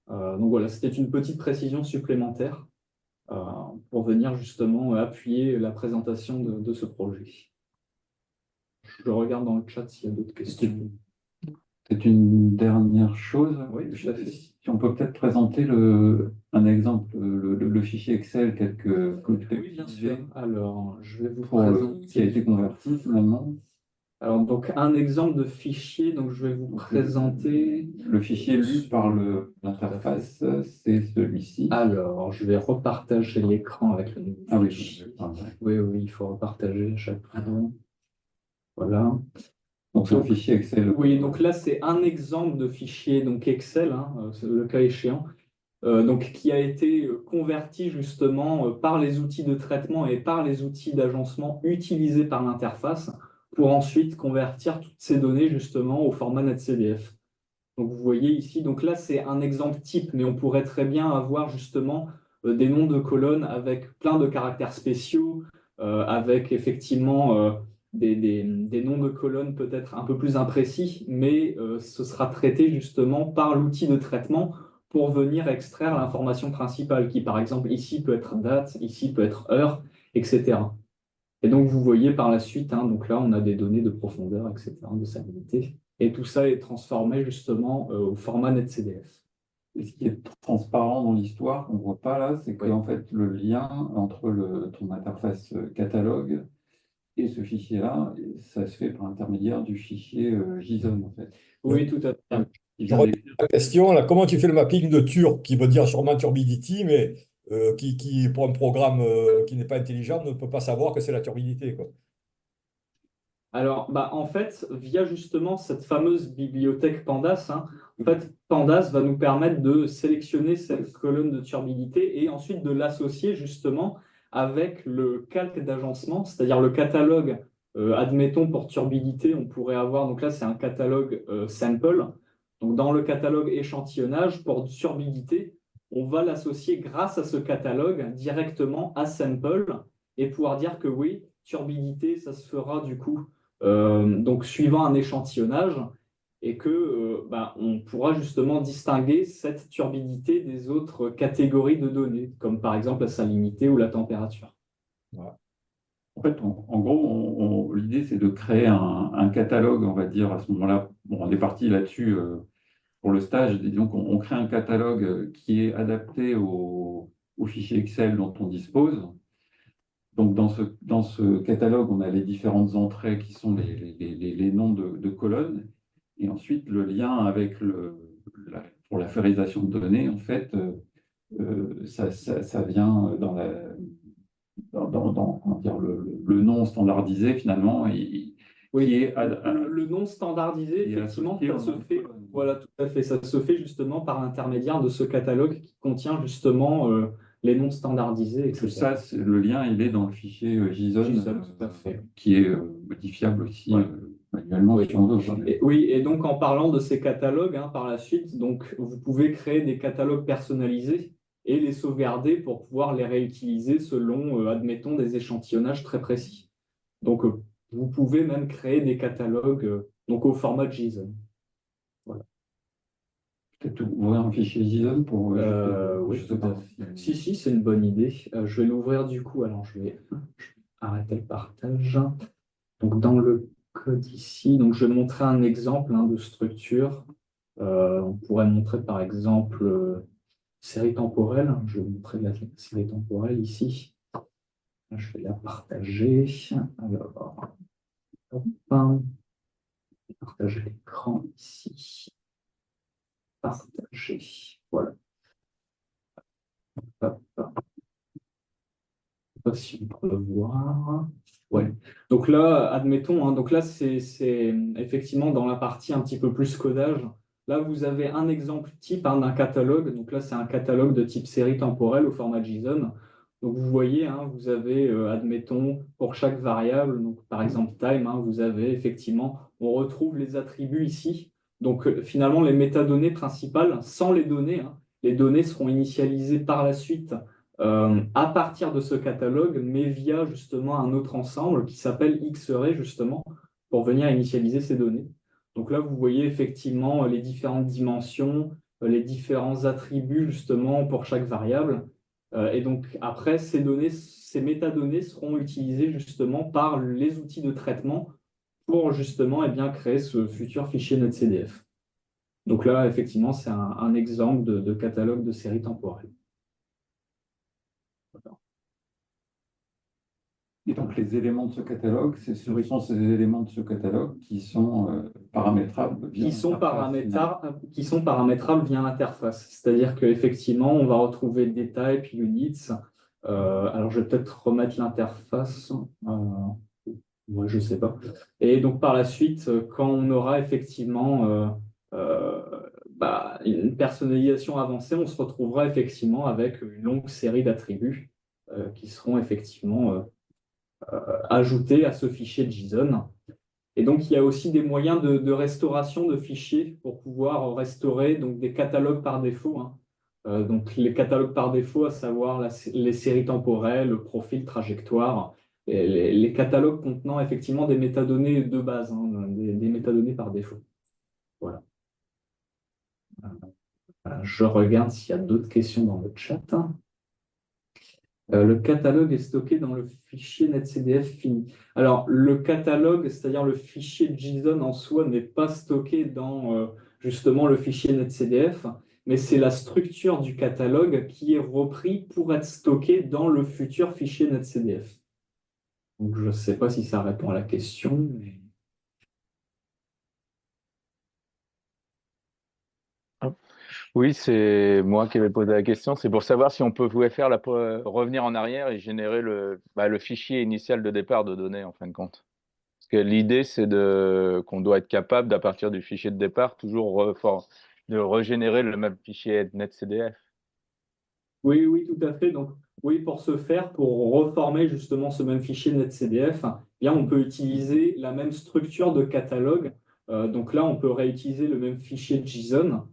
Donc voilà, c'était une petite précision supplémentaire euh, pour venir justement appuyer la présentation de ce projet. Je regarde dans le chat s'il y a d'autres questions. C'est une dernière chose. Oui, tout à fait. Si on peut peut-être présenter un exemple, le fichier Excel tel que vous avez Oui, bien utilisé sûr. Alors, je vais vous qui a été présenter. converti finalement. Alors, donc, un exemple de fichier, donc je vais vous présenter. Le fichier lu par l'interface, c'est celui-ci. Alors, je vais repartager l'écran avec le nouveau Ah oui, fichier. ouais. Oui, il faut repartager à chaque fois. Voilà. Donc c'est un Donc, fichier Excel. oui, donc là, c'est un exemple de fichier donc Excel, hein, c'est le cas échéant, donc, qui a été converti justement par les outils de traitement et par les outils d'agencement utilisés par l'interface pour ensuite convertir toutes ces données justement au format NetCDF. Donc vous voyez ici, donc là c'est un exemple type, mais on pourrait très bien avoir justement des noms de colonnes avec plein de caractères spéciaux, avec effectivement des noms de colonnes peut-être un peu plus imprécis, mais ce sera traité justement par l'outil de traitement pour venir extraire l'information principale, qui par exemple ici peut être date, ici peut être heure, etc. Et donc, vous voyez par la suite, hein, donc là, on a des données de profondeur, etc., de salinité. Et tout ça est transformé justement au format NetCDF. Et ce qui est transparent dans l'histoire, qu'on ne voit pas là, c'est qu'en fait, le lien entre ton interface catalogue et ce fichier-là, ça se fait par l'intermédiaire du fichier JSON, en fait. Oui, tout à fait. Il Je vient reviens à la question, là, comment tu fais le mapping de Turk, qui veut dire sûrement turbidity, mais qui, pour un programme qui n'est pas intelligent, ne peut pas savoir que c'est la turbidité, quoi. Alors, en fait, via justement cette fameuse bibliothèque Pandas, hein, en fait, Pandas va nous permettre de sélectionner cette colonne de turbidité et ensuite de l'associer justement avec le calque d'agencement, c'est-à-dire le catalogue, admettons pour turbidité, on pourrait avoir, donc là c'est un catalogue sample, donc dans le catalogue échantillonnage pour turbidité, on va l'associer grâce à ce catalogue directement à sample et pouvoir dire que oui, turbidité, ça se fera du coup donc suivant un échantillonnage, et que on pourra justement distinguer cette turbidité des autres catégories de données, comme par exemple la salinité ou la température. Voilà. En fait, en gros, l'idée, c'est de créer un catalogue, on va dire, à ce moment-là. Bon, on est parti là-dessus pour le stage. Disons qu'on crée un catalogue qui est adapté au fichier Excel dont on dispose. Donc, dans ce catalogue, on a les différentes entrées qui sont les noms de colonnes. Et ensuite, le lien avec pour la férisation de données, en fait, ça vient comment dire, le nom standardisé, finalement, Oui, qui est le nom standardisé, effectivement, ça se fait, voilà, tout à fait, ça se fait justement par l'intermédiaire de ce catalogue qui contient justement les noms standardisés, tout etc. ça, le lien, il est dans le fichier JSON, Tout à fait. qui est modifiable aussi Ouais. manuellement Oui. si on veut. Oui, et donc en parlant de ces catalogues, hein, par la suite, donc vous pouvez créer des catalogues personnalisés et les sauvegarder pour pouvoir les réutiliser selon, admettons, des échantillonnages très précis. Donc vous pouvez même créer des catalogues donc au format JSON. Voilà. Peut-être ouvrir un fichier JSON pour. Oui, je sais tout pas. à fait. Si, c'est une bonne idée. Je vais l'ouvrir du coup. Alors je vais arrêter le partage. Donc dans le code ici, donc je vais montrer un exemple, hein, de structure. On pourrait montrer par exemple série temporelle. Je vais vous montrer la série temporelle ici. Je vais la partager. Alors, hop, je vais partager l'écran ici. Partager. Voilà. Hop, hop. Je sais pas si on peut voir. Ouais. Donc là, admettons, hein, donc là, c'est effectivement dans la partie un petit peu plus codage. Là, vous avez un exemple type hein, d'un catalogue. Donc là, c'est un catalogue de type série temporelle au format JSON. Donc vous voyez, hein, vous avez, admettons, pour chaque variable, donc par exemple time, hein, vous avez effectivement, on retrouve les attributs ici. Donc finalement, les métadonnées principales, sans les données, hein, les données seront initialisées par la suite à partir de ce catalogue, mais via justement un autre ensemble qui s'appelle Xarray, justement, pour venir initialiser ces données. Donc là, vous voyez effectivement les différentes dimensions, les différents attributs justement pour chaque variable. Et donc après, ces données, ces métadonnées seront utilisées justement par les outils de traitement pour justement bien, créer ce futur fichier NetCDF. Donc là, effectivement, c'est un exemple de catalogue de série temporelle. Et donc, les éléments de ce catalogue, ce sont ces éléments de ce catalogue qui sont paramétrables via qui sont paramétrables via l'interface. C'est-à-dire qu'effectivement, on va retrouver des types, units. Alors, je vais peut-être remettre l'interface. Ouais, je ne sais pas. Et donc, par la suite, quand on aura effectivement une personnalisation avancée, on se retrouvera effectivement avec une longue série d'attributs qui seront effectivement ajoutés à ce fichier JSON. Et donc, il y a aussi des moyens de restauration de fichiers pour pouvoir restaurer donc, des catalogues par défaut. Hein. Donc, les catalogues par défaut, à savoir les séries temporelles, le profil, trajectoire, et les catalogues contenant effectivement des métadonnées de base, hein, des métadonnées par défaut. Voilà. Je regarde s'il y a d'autres questions dans le chat. Le catalogue est stocké dans le fichier NetCDF fini. Alors, le catalogue, c'est-à-dire le fichier JSON en soi, n'est pas stocké dans justement le fichier NetCDF, mais c'est la structure du catalogue qui est repris pour être stocké dans le futur fichier NetCDF. Donc, je ne sais pas si ça répond à la question. Mais... Oui, c'est moi qui avais posé la question. C'est pour savoir si on pouvait faire revenir en arrière et générer le fichier initial de départ de données, en fin de compte. Parce que l'idée, c'est qu'on doit être capable, à partir du fichier de départ, toujours de régénérer le même fichier NetCDF. Oui, oui, tout à fait. Donc, oui, pour ce faire, pour reformer justement ce même fichier NetCDF, bien, on peut utiliser la même structure de catalogue. Donc là, on peut réutiliser le même fichier JSON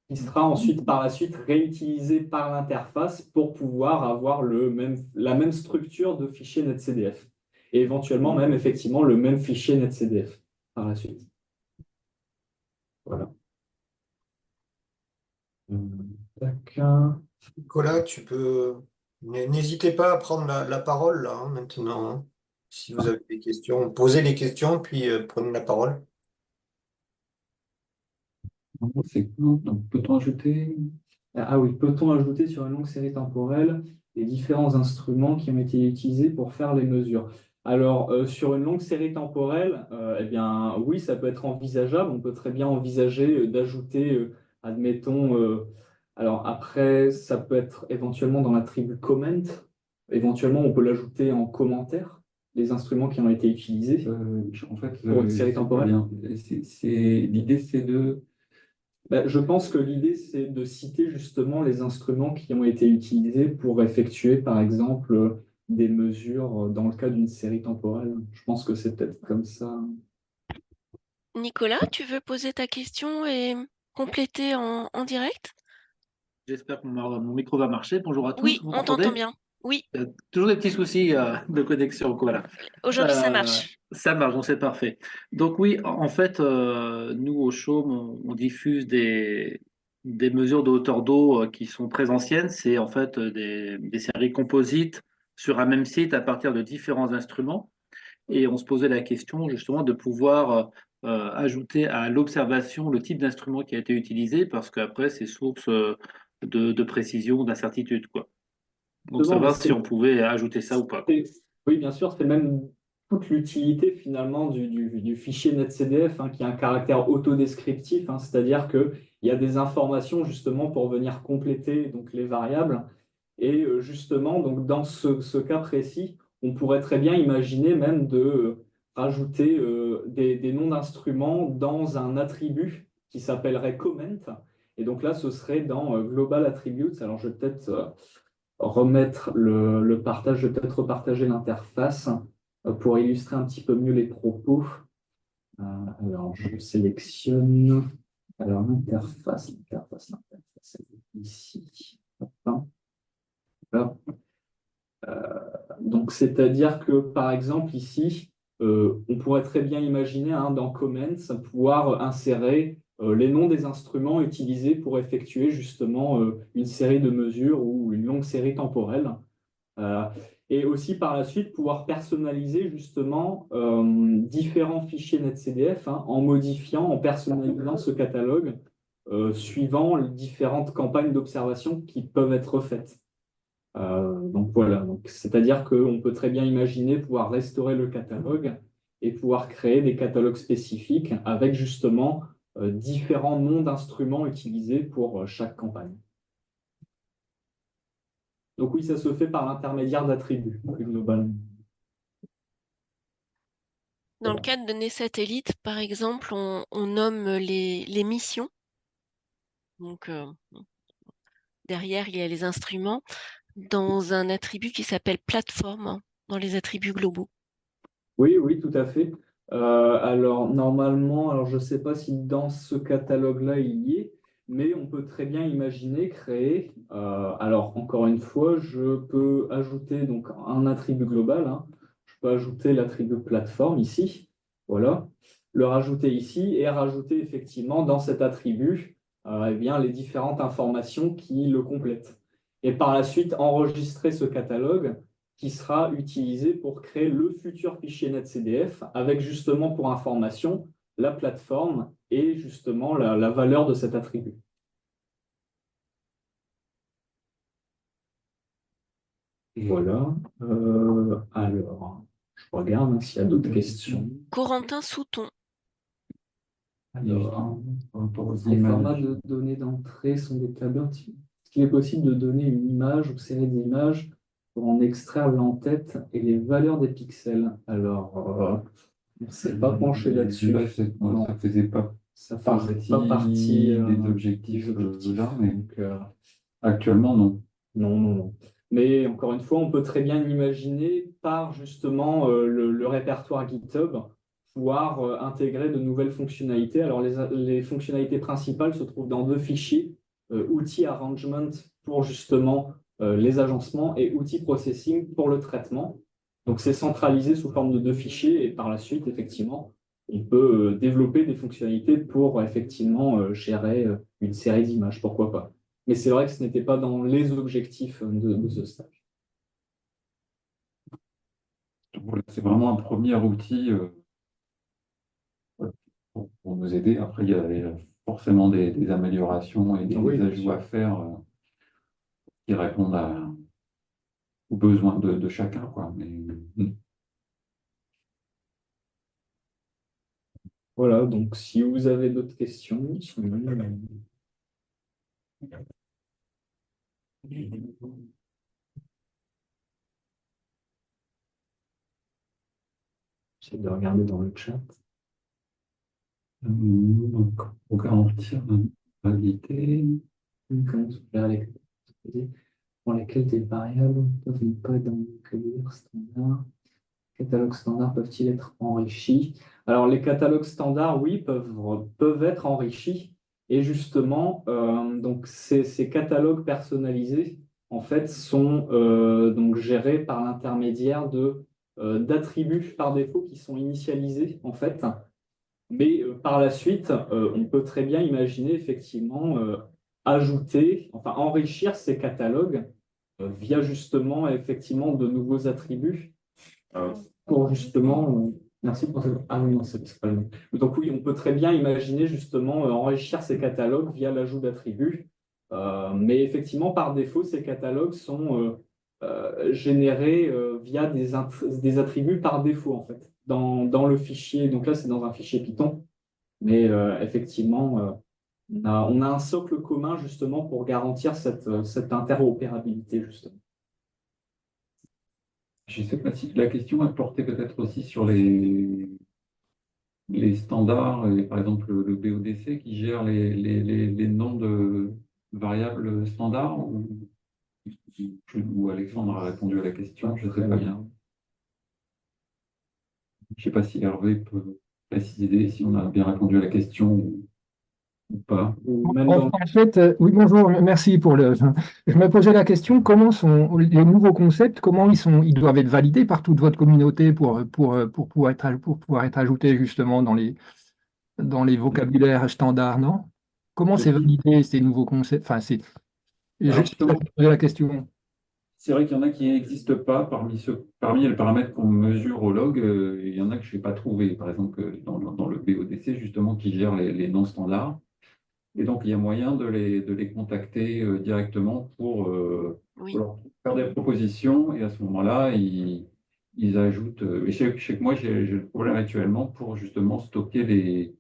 qui sera ensuite, par la suite, réutilisé par l'interface pour pouvoir avoir la même structure de fichier NetCDF. Et éventuellement, même effectivement, le même fichier NetCDF par la suite. Voilà. Tac. Nicolas, n'hésitez pas à prendre la parole là, hein, maintenant, hein. Si vous avez des questions, posez les questions, puis prenez la parole. C'est cool. Donc, peut-on ajouter? Ah oui, peut-on ajouter sur une longue série temporelle les différents instruments qui ont été utilisés pour faire les mesures? Alors, sur une longue série temporelle, eh bien, oui, ça peut être envisageable. On peut très bien envisager d'ajouter, admettons, alors après, ça peut être éventuellement dans l'attribut comment. Éventuellement, on peut l'ajouter en commentaire, les instruments qui ont été utilisés En fait, pour une série temporelle. L'idée, c'est de... Je pense que l'idée, c'est de citer justement les instruments qui ont été utilisés pour effectuer, par exemple, des mesures dans le cas d'une série temporelle. Je pense que c'est peut-être comme ça. Nicolas, tu veux poser ta question et compléter en direct? J'espère que mon micro va marcher. Bonjour à tous, Oui, vous on t'entend m'entendez? bien. Oui, Il y a toujours des petits soucis de connexion, voilà. aujourd'hui ça marche. Ça marche, donc c'est parfait. Donc oui, en fait, nous au Chaume, on diffuse des mesures de hauteur d'eau qui sont très anciennes. C'est en fait des séries composites sur un même site à partir de différents instruments. Et on se posait la question justement de pouvoir ajouter à l'observation le type d'instrument qui a été utilisé, parce qu'après, ces sources de précision, d'incertitude, quoi. Donc, Justement, mais savoir si on pouvait ajouter ça ou pas, quoi. Oui, bien sûr, c'est même toute l'utilité finalement du fichier NetCDF, hein, qui a un caractère autodescriptif, hein, c'est-à-dire qu'il y a des informations justement pour venir compléter donc, les variables. Et justement, donc, dans ce cas précis, on pourrait très bien imaginer même de rajouter des noms d'instruments dans un attribut qui s'appellerait comment. Et donc là, ce serait dans Global Attributes. Alors, je vais peut-être remettre le partage, je vais peut-être repartager l'interface pour illustrer un petit peu mieux les propos. Alors, je sélectionne alors l'interface, elle est ici. Hop, hop. Donc, c'est-à-dire que, par exemple, ici, on pourrait très bien imaginer hein, dans Comments pouvoir insérer les noms des instruments utilisés pour effectuer justement une série de mesures ou une longue série temporelle. Euh, et aussi par la suite pouvoir personnaliser justement différents fichiers NetCDF hein, en modifiant, en personnalisant ce catalogue suivant les différentes campagnes d'observation qui peuvent être faites. Donc voilà, donc, c'est-à-dire qu'on peut très bien imaginer pouvoir restaurer le catalogue et pouvoir créer des catalogues spécifiques avec justement différents noms d'instruments utilisés pour chaque campagne. Donc oui, ça se fait par l'intermédiaire d'attributs, plus globalement. Dans le cadre de NetSatellite, par exemple, on nomme les missions. Donc, derrière, il y a les instruments dans un attribut qui s'appelle plateforme hein, dans les attributs globaux. Oui, oui, tout à fait. Alors, normalement, alors je ne sais pas si dans ce catalogue-là, il y est, mais on peut très bien imaginer créer. Alors, encore une fois, je peux ajouter donc, un attribut global. Hein. Je peux ajouter l'attribut plateforme ici. Voilà. Le rajouter ici et rajouter effectivement dans cet attribut eh bien, les différentes informations qui le complètent. Et par la suite, enregistrer ce catalogue qui sera utilisé pour créer le futur fichier NetCDF avec justement pour information la plateforme et justement la valeur de cet attribut. Voilà. Alors, je regarde hein, s'il y a d'autres questions. Corentin Souton. Alors, les formats de données d'entrée sont des tableurs. Est-ce qu'il est possible de donner une image ou série d'images pour en extraire l'entête et les valeurs des pixels? Alors, on ne s'est pas penché là-dessus. Ça ne faisait pas Ça faisait pas partie des objectifs là, mais Donc, actuellement, non. non. Mais encore une fois, on peut très bien imaginer par justement le répertoire GitHub pouvoir intégrer de nouvelles fonctionnalités. Alors, les fonctionnalités principales se trouvent dans deux fichiers, outils arrangement pour justement les agencements et outils processing pour le traitement. Donc, c'est centralisé sous forme de deux fichiers et par la suite, effectivement, on peut développer des fonctionnalités pour effectivement gérer une série d'images, pourquoi pas. Mais c'est vrai que ce n'était pas dans les objectifs de ce stage. Donc, voilà, c'est vraiment un premier outil pour nous aider. Après, il y a forcément des améliorations et des ajouts à faire qui répondent aux besoins de chacun, quoi. Voilà, donc si vous avez d'autres questions, j'essaie de regarder dans le chat. Donc, pour garantir la validité. Comment se faire pour lesquels des variables ne peuvent pas être dans le vocabulaire standard. Les catalogues standards peuvent-ils être enrichis? Alors, les catalogues standards, oui, peuvent être enrichis. Et justement, donc ces catalogues personnalisés, en fait, sont donc gérés par l'intermédiaire d'attributs par défaut qui sont initialisés, en fait. Mais par la suite, on peut très bien imaginer effectivement ajouter, enfin enrichir ces catalogues via justement effectivement de nouveaux attributs pour justement. Merci pour cette. Ah oui, non, c'est pas le même. Donc oui, on peut très bien imaginer justement enrichir ces catalogues via l'ajout d'attributs Mais effectivement, par défaut, ces catalogues sont générés via des attributs par défaut, en fait, dans le fichier. Donc là, c'est dans un fichier Python. Mais effectivement, on a un socle commun justement pour garantir cette interopérabilité, justement. Je ne sais pas si la question est portée peut-être aussi sur les standards, et par exemple le BODC qui gère les noms de variables standards, ou Alexandre a répondu à la question, je ne sais pas bien. Je ne sais pas si Hervé peut préciser si on a bien répondu à la question ou pas. Ou même En fait, oui, bonjour, merci pour le. Je me posais la question, comment sont les nouveaux concepts, comment ils doivent être validés par toute votre communauté pour pouvoir être ajoutés justement dans les vocabulaires standards, non? Comment c'est Ceci, validé ces nouveaux concepts? Enfin, je alors me justement, posais la question. c'est vrai qu'il y en a qui n'existent pas parmi les paramètres qu'on mesure au log, il y en a que je n'ai pas trouvé. Par exemple, dans le BODC, justement, qui gère les noms standards. Et donc, il y a moyen de les contacter directement pour Oui. leur faire des propositions. Et à ce moment-là, ils ajoutent. Et je sais que moi, j'ai le problème actuellement pour justement stocker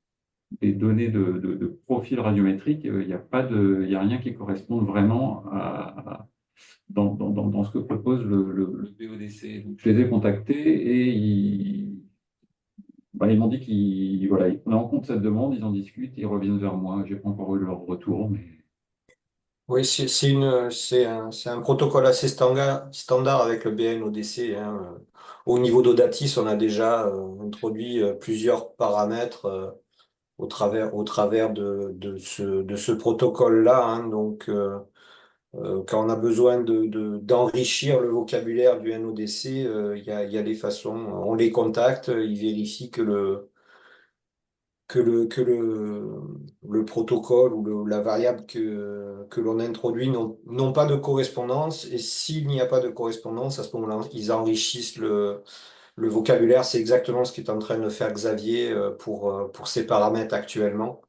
les données de profil radiométrique. Il n'y a pas il y a rien qui corresponde vraiment dans ce que propose le BODC. Donc, je les ai contactés et ils m'ont dit qu'ils voilà, ils prenaient en compte cette demande, ils en discutent, ils reviennent vers moi. J'ai pas encore eu leur retour, mais Oui, c'est un protocole assez standard avec le BNODC, hein. Au niveau d'Audatis, on a déjà introduit plusieurs paramètres au travers de ce protocole-là, hein. Donc, quand on a besoin d'enrichir le vocabulaire du NODC, il y a des façons. On les contacte, ils vérifient que le protocole ou la variable que l'on introduit n'ont pas de correspondance. Et s'il n'y a pas de correspondance, à ce moment-là, ils enrichissent le vocabulaire. C'est exactement ce qu'est en train de faire Xavier pour ses paramètres actuellement.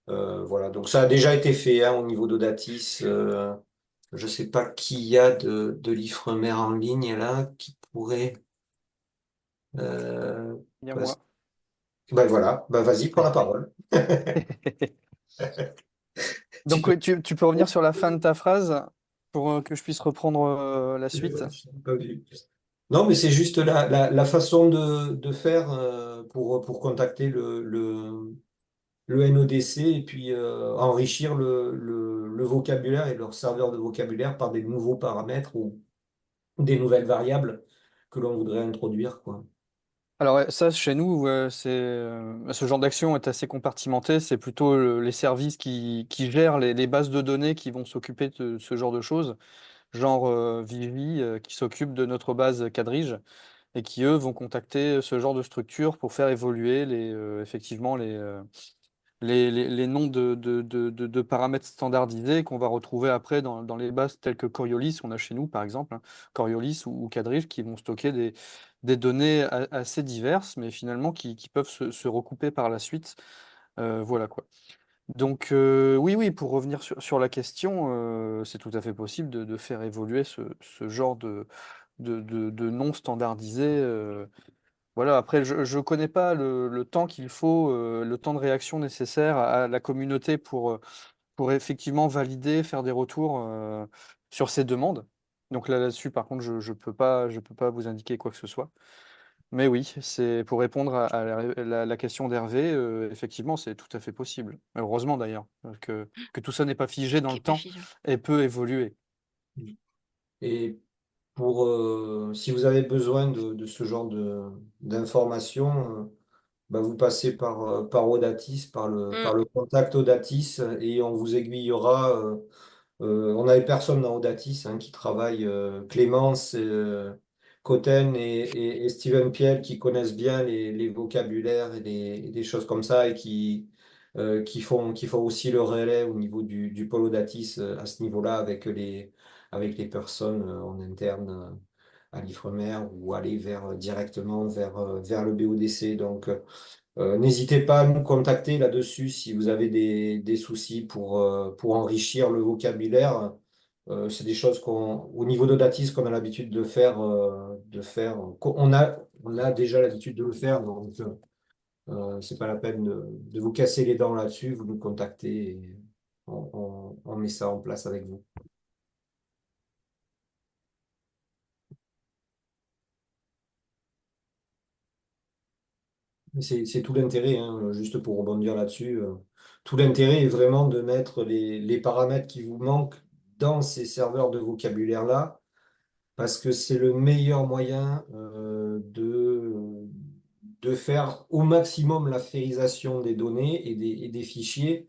Voilà, donc ça a déjà été fait, hein, au niveau d'Audatis. Je ne sais pas qui y a de l'Ifremer en ligne là qui pourrait. euh, Il y a bah, moi. ben voilà, ben vas-y, prends la parole. Tu Donc, peux. oui, tu peux revenir sur la fin de ta phrase pour que je puisse reprendre la suite. Je l'ai pas vu. Non, mais c'est juste la façon de faire pour contacter le NODC et puis enrichir le vocabulaire et leur serveur de vocabulaire par des nouveaux paramètres ou des nouvelles variables que l'on voudrait introduire, quoi. Alors, ça, chez nous, ce genre d'action est assez compartimenté. C'est plutôt les services qui gèrent les bases de données qui vont s'occuper de ce genre de choses, genre Vivi, qui s'occupe de notre base Quadrige, et qui, eux, vont contacter ce genre de structure pour faire évoluer effectivement les noms de paramètres standardisés qu'on va retrouver après dans les bases telles que Coriolis, on a chez nous par exemple, hein, Coriolis ou Quadrige, qui vont stocker des données assez diverses, mais finalement qui peuvent se recouper par la suite. Voilà quoi. Donc oui, pour revenir sur la question, c'est tout à fait possible de faire évoluer ce genre de noms standardisés. Voilà, après, je ne connais pas le temps qu'il faut, le temps de réaction nécessaire à la communauté pour effectivement valider, faire des retours sur ces demandes. Donc là-dessus, par contre, je peux pas vous indiquer quoi que ce soit. Mais oui, c'est pour répondre à la question d'Hervé, effectivement, c'est tout à fait possible. Heureusement d'ailleurs, que tout ça n'est pas figé dans Qui le est pas temps figé. et peut évoluer. Et si vous avez besoin de ce genre d'informations, vous passez par Audatis, par le, Mm. par le contact Audatis, et on vous aiguillera. On a des personnes dans Audatis, hein, qui travaillent, Clémence, Cotten et Steven Piel, qui connaissent bien les vocabulaires et des choses comme ça et qui font aussi le relais au niveau du pôle Audatis, à ce niveau-là avec les personnes en interne. à l'Ifremer ou aller directement vers le BODC. Donc, n'hésitez pas à nous contacter là-dessus si vous avez des soucis pour enrichir le vocabulaire. C'est des choses au niveau d'Audatis, qu'on a l'habitude on a déjà l'habitude de le faire, donc c'est pas la peine de vous casser les dents là-dessus. Vous nous contactez et on met ça en place avec vous. C'est tout l'intérêt, hein, juste pour rebondir là-dessus. Tout l'intérêt est vraiment de mettre les paramètres qui vous manquent dans ces serveurs de vocabulaire-là, parce que c'est le meilleur moyen de faire au maximum la férisation des données et des fichiers.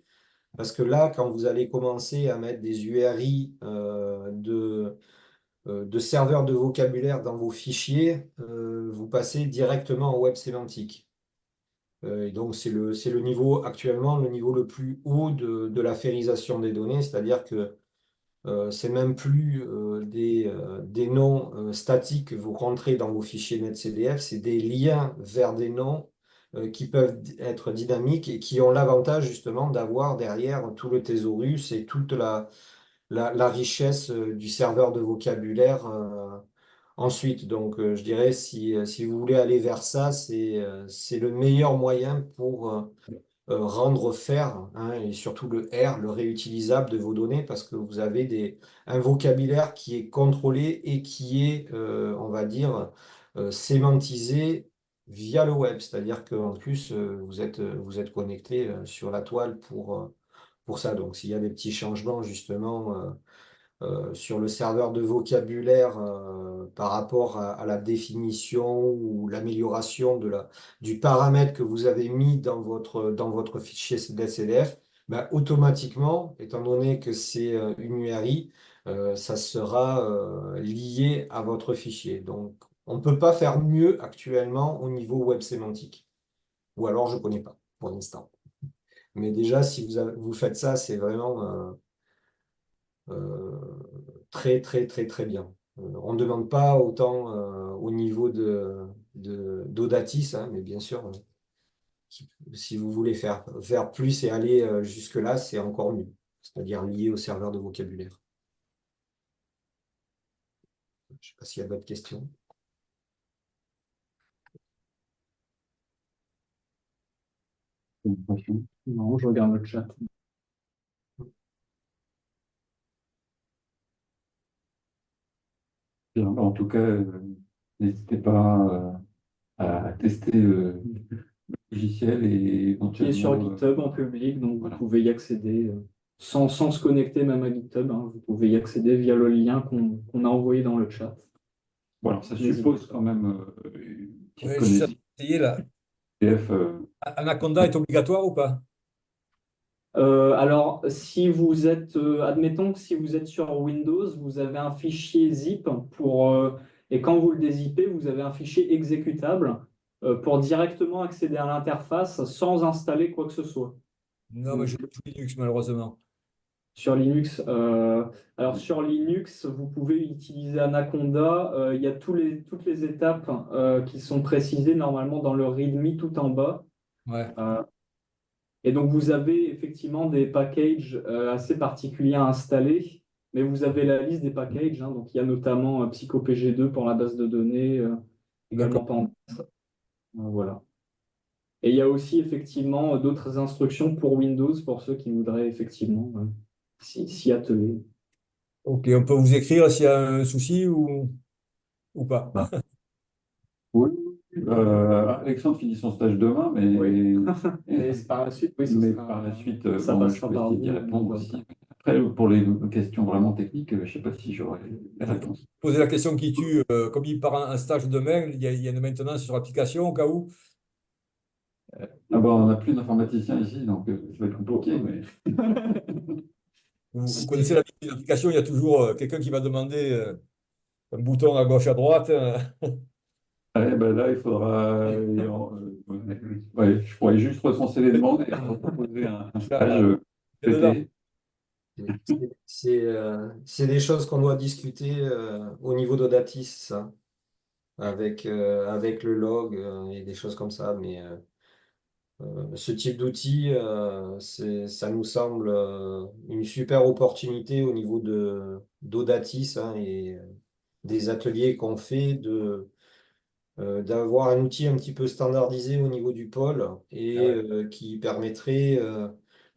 Parce que là, quand vous allez commencer à mettre des URI de serveurs de vocabulaire dans vos fichiers, vous passez directement en web sémantique. Et donc, c'est le niveau actuellement, le niveau le plus haut de la férisation des données, c'est-à-dire que c'est même plus des noms statiques que vous rentrez dans vos fichiers NetCDF, c'est des liens vers des noms qui peuvent être dynamiques et qui ont l'avantage justement d'avoir derrière tout le thésaurus et toute la richesse du serveur de vocabulaire ensuite. Donc, je dirais, si vous voulez aller vers ça, c'est le meilleur moyen pour rendre faire, hein, et surtout le R, le réutilisable de vos données, parce que vous avez un vocabulaire qui est contrôlé et qui est, on va dire, sémantisé via le web. C'est-à-dire qu'en plus, vous êtes connecté sur la toile pour ça. Donc, s'il y a des petits changements, justement, sur le serveur de vocabulaire par rapport à la définition ou l'amélioration du paramètre que vous avez mis dans votre fichier DCDF, ben, automatiquement, étant donné que c'est une URI, ça sera lié à votre fichier. Donc, on ne peut pas faire mieux actuellement au niveau web sémantique. Ou alors, je ne connais pas pour l'instant. Mais déjà, si vous faites ça, c'est vraiment très, très, très, très bien. On ne demande pas autant au niveau d'Audatis, hein, mais bien sûr, si vous voulez faire plus et aller jusque-là, c'est encore mieux, c'est-à-dire lié au serveur de vocabulaire. Je ne sais pas s'il y a d'autres questions. Non, je regarde le chat. Bien, en tout cas, n'hésitez pas à tester le logiciel et Qui est sur éventuellement. GitHub en public, donc Voilà. vous pouvez y accéder sans se connecter même à GitHub, hein, vous pouvez y accéder via le lien qu'on a envoyé dans le chat. Voilà, ça N'hésitez suppose pas. quand même une petite Ouais, connaissance essayé là. PDF. Anaconda est obligatoire ou pas? Alors, si vous êtes, admettons que si vous êtes sur Windows, vous avez un fichier zip et quand vous le dézippez, vous avez un fichier exécutable pour directement accéder à l'interface sans installer quoi que ce soit. Non, mais je joue Linux malheureusement. Sur Linux, alors sur Linux, vous pouvez utiliser Anaconda. Il y a toutes les étapes qui sont précisées normalement dans le README tout en bas. Ouais. Et donc, vous avez effectivement des packages assez particuliers à installer, mais vous avez la liste des packages, hein. Donc, il y a notamment PsychoPG2 pour la base de données, également Pandas. Voilà. Et il y a aussi effectivement d'autres instructions pour Windows, pour ceux qui voudraient effectivement s'y atteler. Ok, on peut vous écrire s'il y a un souci ou pas. Bah. Oui, Alexandre finit son stage demain, mais, Oui. Et par la suite, oui, mais par la suite, ça bon, je passera peux par essayer vous. d'y répondre aussi. Après, pour les questions vraiment techniques, je ne sais pas si j'aurai la réponse. Poser la question qui tue, comme il part un stage demain, il y a une maintenance sur l'application au cas où. Ah bah, on n'a plus d'informaticien ici, donc ça va être compliqué. Mais... Vous connaissez l'application, il y a toujours quelqu'un qui va demander un bouton à gauche, à droite. Ouais, bah là, il faudra. Ouais, je pourrais juste recenser les demandes et proposer un stage pété. C'est des choses qu'on doit discuter au niveau d'Audatis, ça. avec le log et des choses comme ça. Mais ce type d'outil, ça nous semble une super opportunité au niveau d'Audatis, hein, et des ateliers qu'on fait d'avoir un outil un petit peu standardisé au niveau du pôle et qui permettrait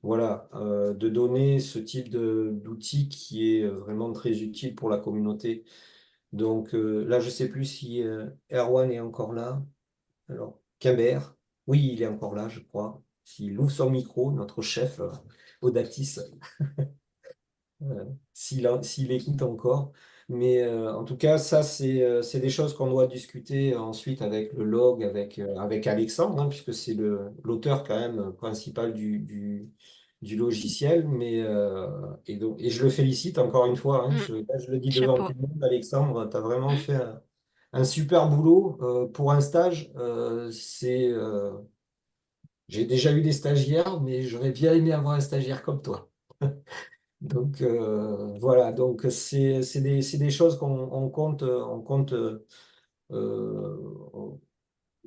voilà, de donner ce type d'outil qui est vraiment très utile pour la communauté. Donc là, je ne sais plus si Erwan est encore là. Alors, Quimber, oui, il est encore là, je crois. S'il ouvre son micro, notre chef, Audatis, s'il écoute encore. Mais en tout cas, ça, c'est des choses qu'on doit discuter ensuite avec le log, avec Alexandre, hein, puisque c'est l'auteur quand même principal du logiciel. Et je le félicite encore une fois, hein, Mm. là, je le dis devant Chapeau. tout le monde, Alexandre, tu as vraiment fait un super boulot pour un stage. J'ai déjà eu des stagiaires, mais j'aurais bien aimé avoir un stagiaire comme toi. Donc voilà, donc c'est des choses on compte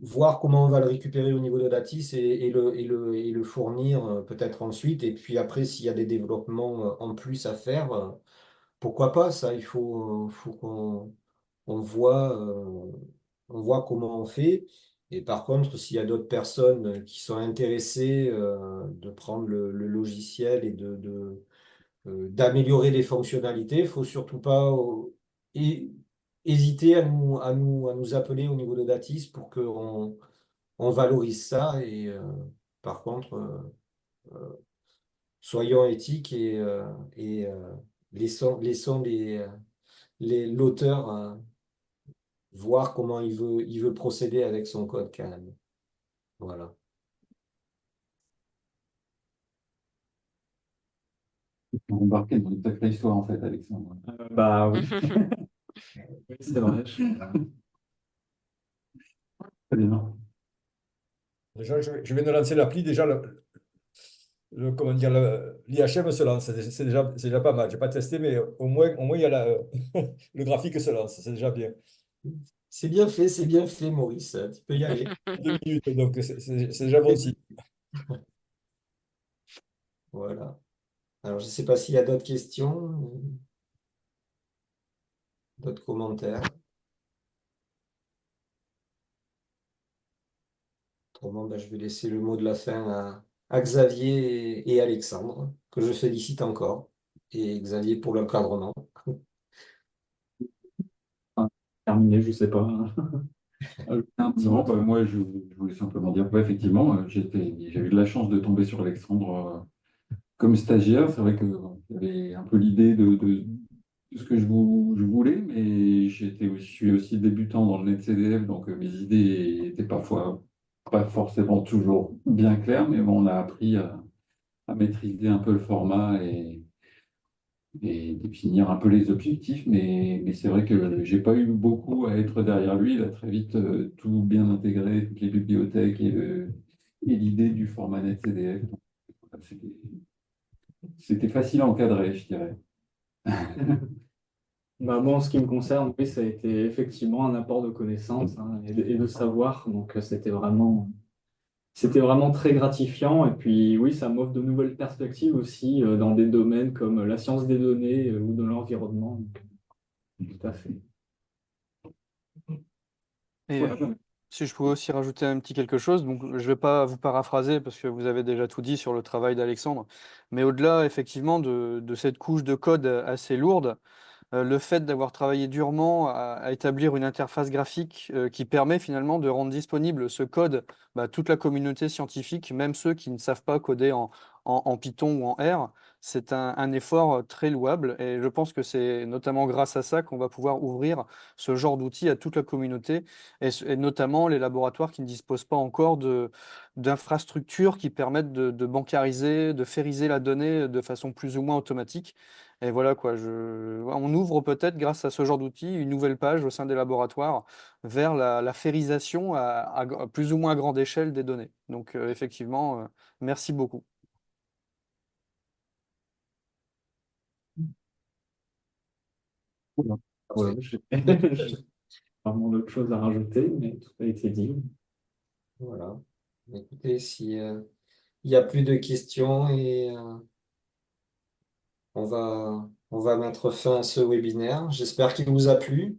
voir comment on va le récupérer au niveau de Datis et le fournir peut-être ensuite. Et puis après, s'il y a des développements en plus à faire, pourquoi pas, ça, faut qu'on voit comment on fait. Et par contre, s'il y a d'autres personnes qui sont intéressées de prendre le logiciel et d'améliorer les fonctionnalités. Il ne faut surtout pas hésiter à nous appeler au niveau de Datis pour qu'on valorise ça. Et par contre, soyons éthiques et laissons l'auteur voir comment il veut procéder avec son code quand même. Voilà. Embarqué dans une sacrée histoire, en fait, Alexandre. Bah oui, oui, c'est vrai. Très bien. Déjà, je viens de lancer l'appli. Déjà, comment dire, l'IHM se lance. C'est déjà pas mal. Je n'ai pas testé, mais au moins il y a le graphique se lance. C'est déjà bien. C'est bien fait, Maurice. Tu peux y aller. 2 minutes, donc c'est déjà bon signe. Voilà. Alors, je ne sais pas s'il y a d'autres questions, d'autres commentaires. Autrement, ben, je vais laisser le mot de la fin à Xavier et Alexandre, que je félicite encore, et Xavier pour l'encadrement. Enfin, terminé, je sais pas. Non, bah, moi, je voulais simplement dire, ouais, effectivement, j'ai eu de la chance de tomber sur Alexandre comme stagiaire. C'est vrai que j'avais un peu l'idée de ce que je voulais, mais je suis aussi débutant dans le NetCDF, donc mes idées étaient parfois pas forcément toujours bien claires, mais bon, on a appris à maîtriser un peu le format et définir un peu les objectifs, mais c'est vrai que j'ai pas eu beaucoup à être derrière lui. Il a très vite tout bien intégré, toutes les bibliothèques et l'idée du format NetCDF. Donc, c'était facile à encadrer, je dirais. Bah, moi, en ce qui me concerne, oui, ça a été effectivement un apport de connaissances, hein, et de savoir. Donc, c'était vraiment très gratifiant. Et puis, oui, ça m'offre de nouvelles perspectives aussi dans des domaines comme la science des données ou de l'environnement. Donc, tout à fait. Et Voilà. si je pouvais aussi rajouter un petit quelque chose, donc je ne vais pas vous paraphraser parce que vous avez déjà tout dit sur le travail d'Alexandre, mais au-delà effectivement de cette couche de code assez lourde, le fait d'avoir travaillé durement à établir une interface graphique qui permet finalement de rendre disponible ce code à toute la communauté scientifique, même ceux qui ne savent pas coder en Python ou en R, c'est un effort très louable et je pense que c'est notamment grâce à ça qu'on va pouvoir ouvrir ce genre d'outils à toute la communauté et notamment les laboratoires qui ne disposent pas encore d'infrastructures qui permettent de bancariser, de fériser la donnée de façon plus ou moins automatique. Et voilà quoi, on ouvre peut-être grâce à ce genre d'outils une nouvelle page au sein des laboratoires vers la férisation à plus ou moins grande échelle des données. Donc effectivement, merci beaucoup. Voilà, Parfait. vraiment d'autres choses à rajouter, mais tout a été dit. Voilà. Écoutez, si il n'y a plus de questions et on va mettre fin à ce webinaire. J'espère qu'il vous a plu.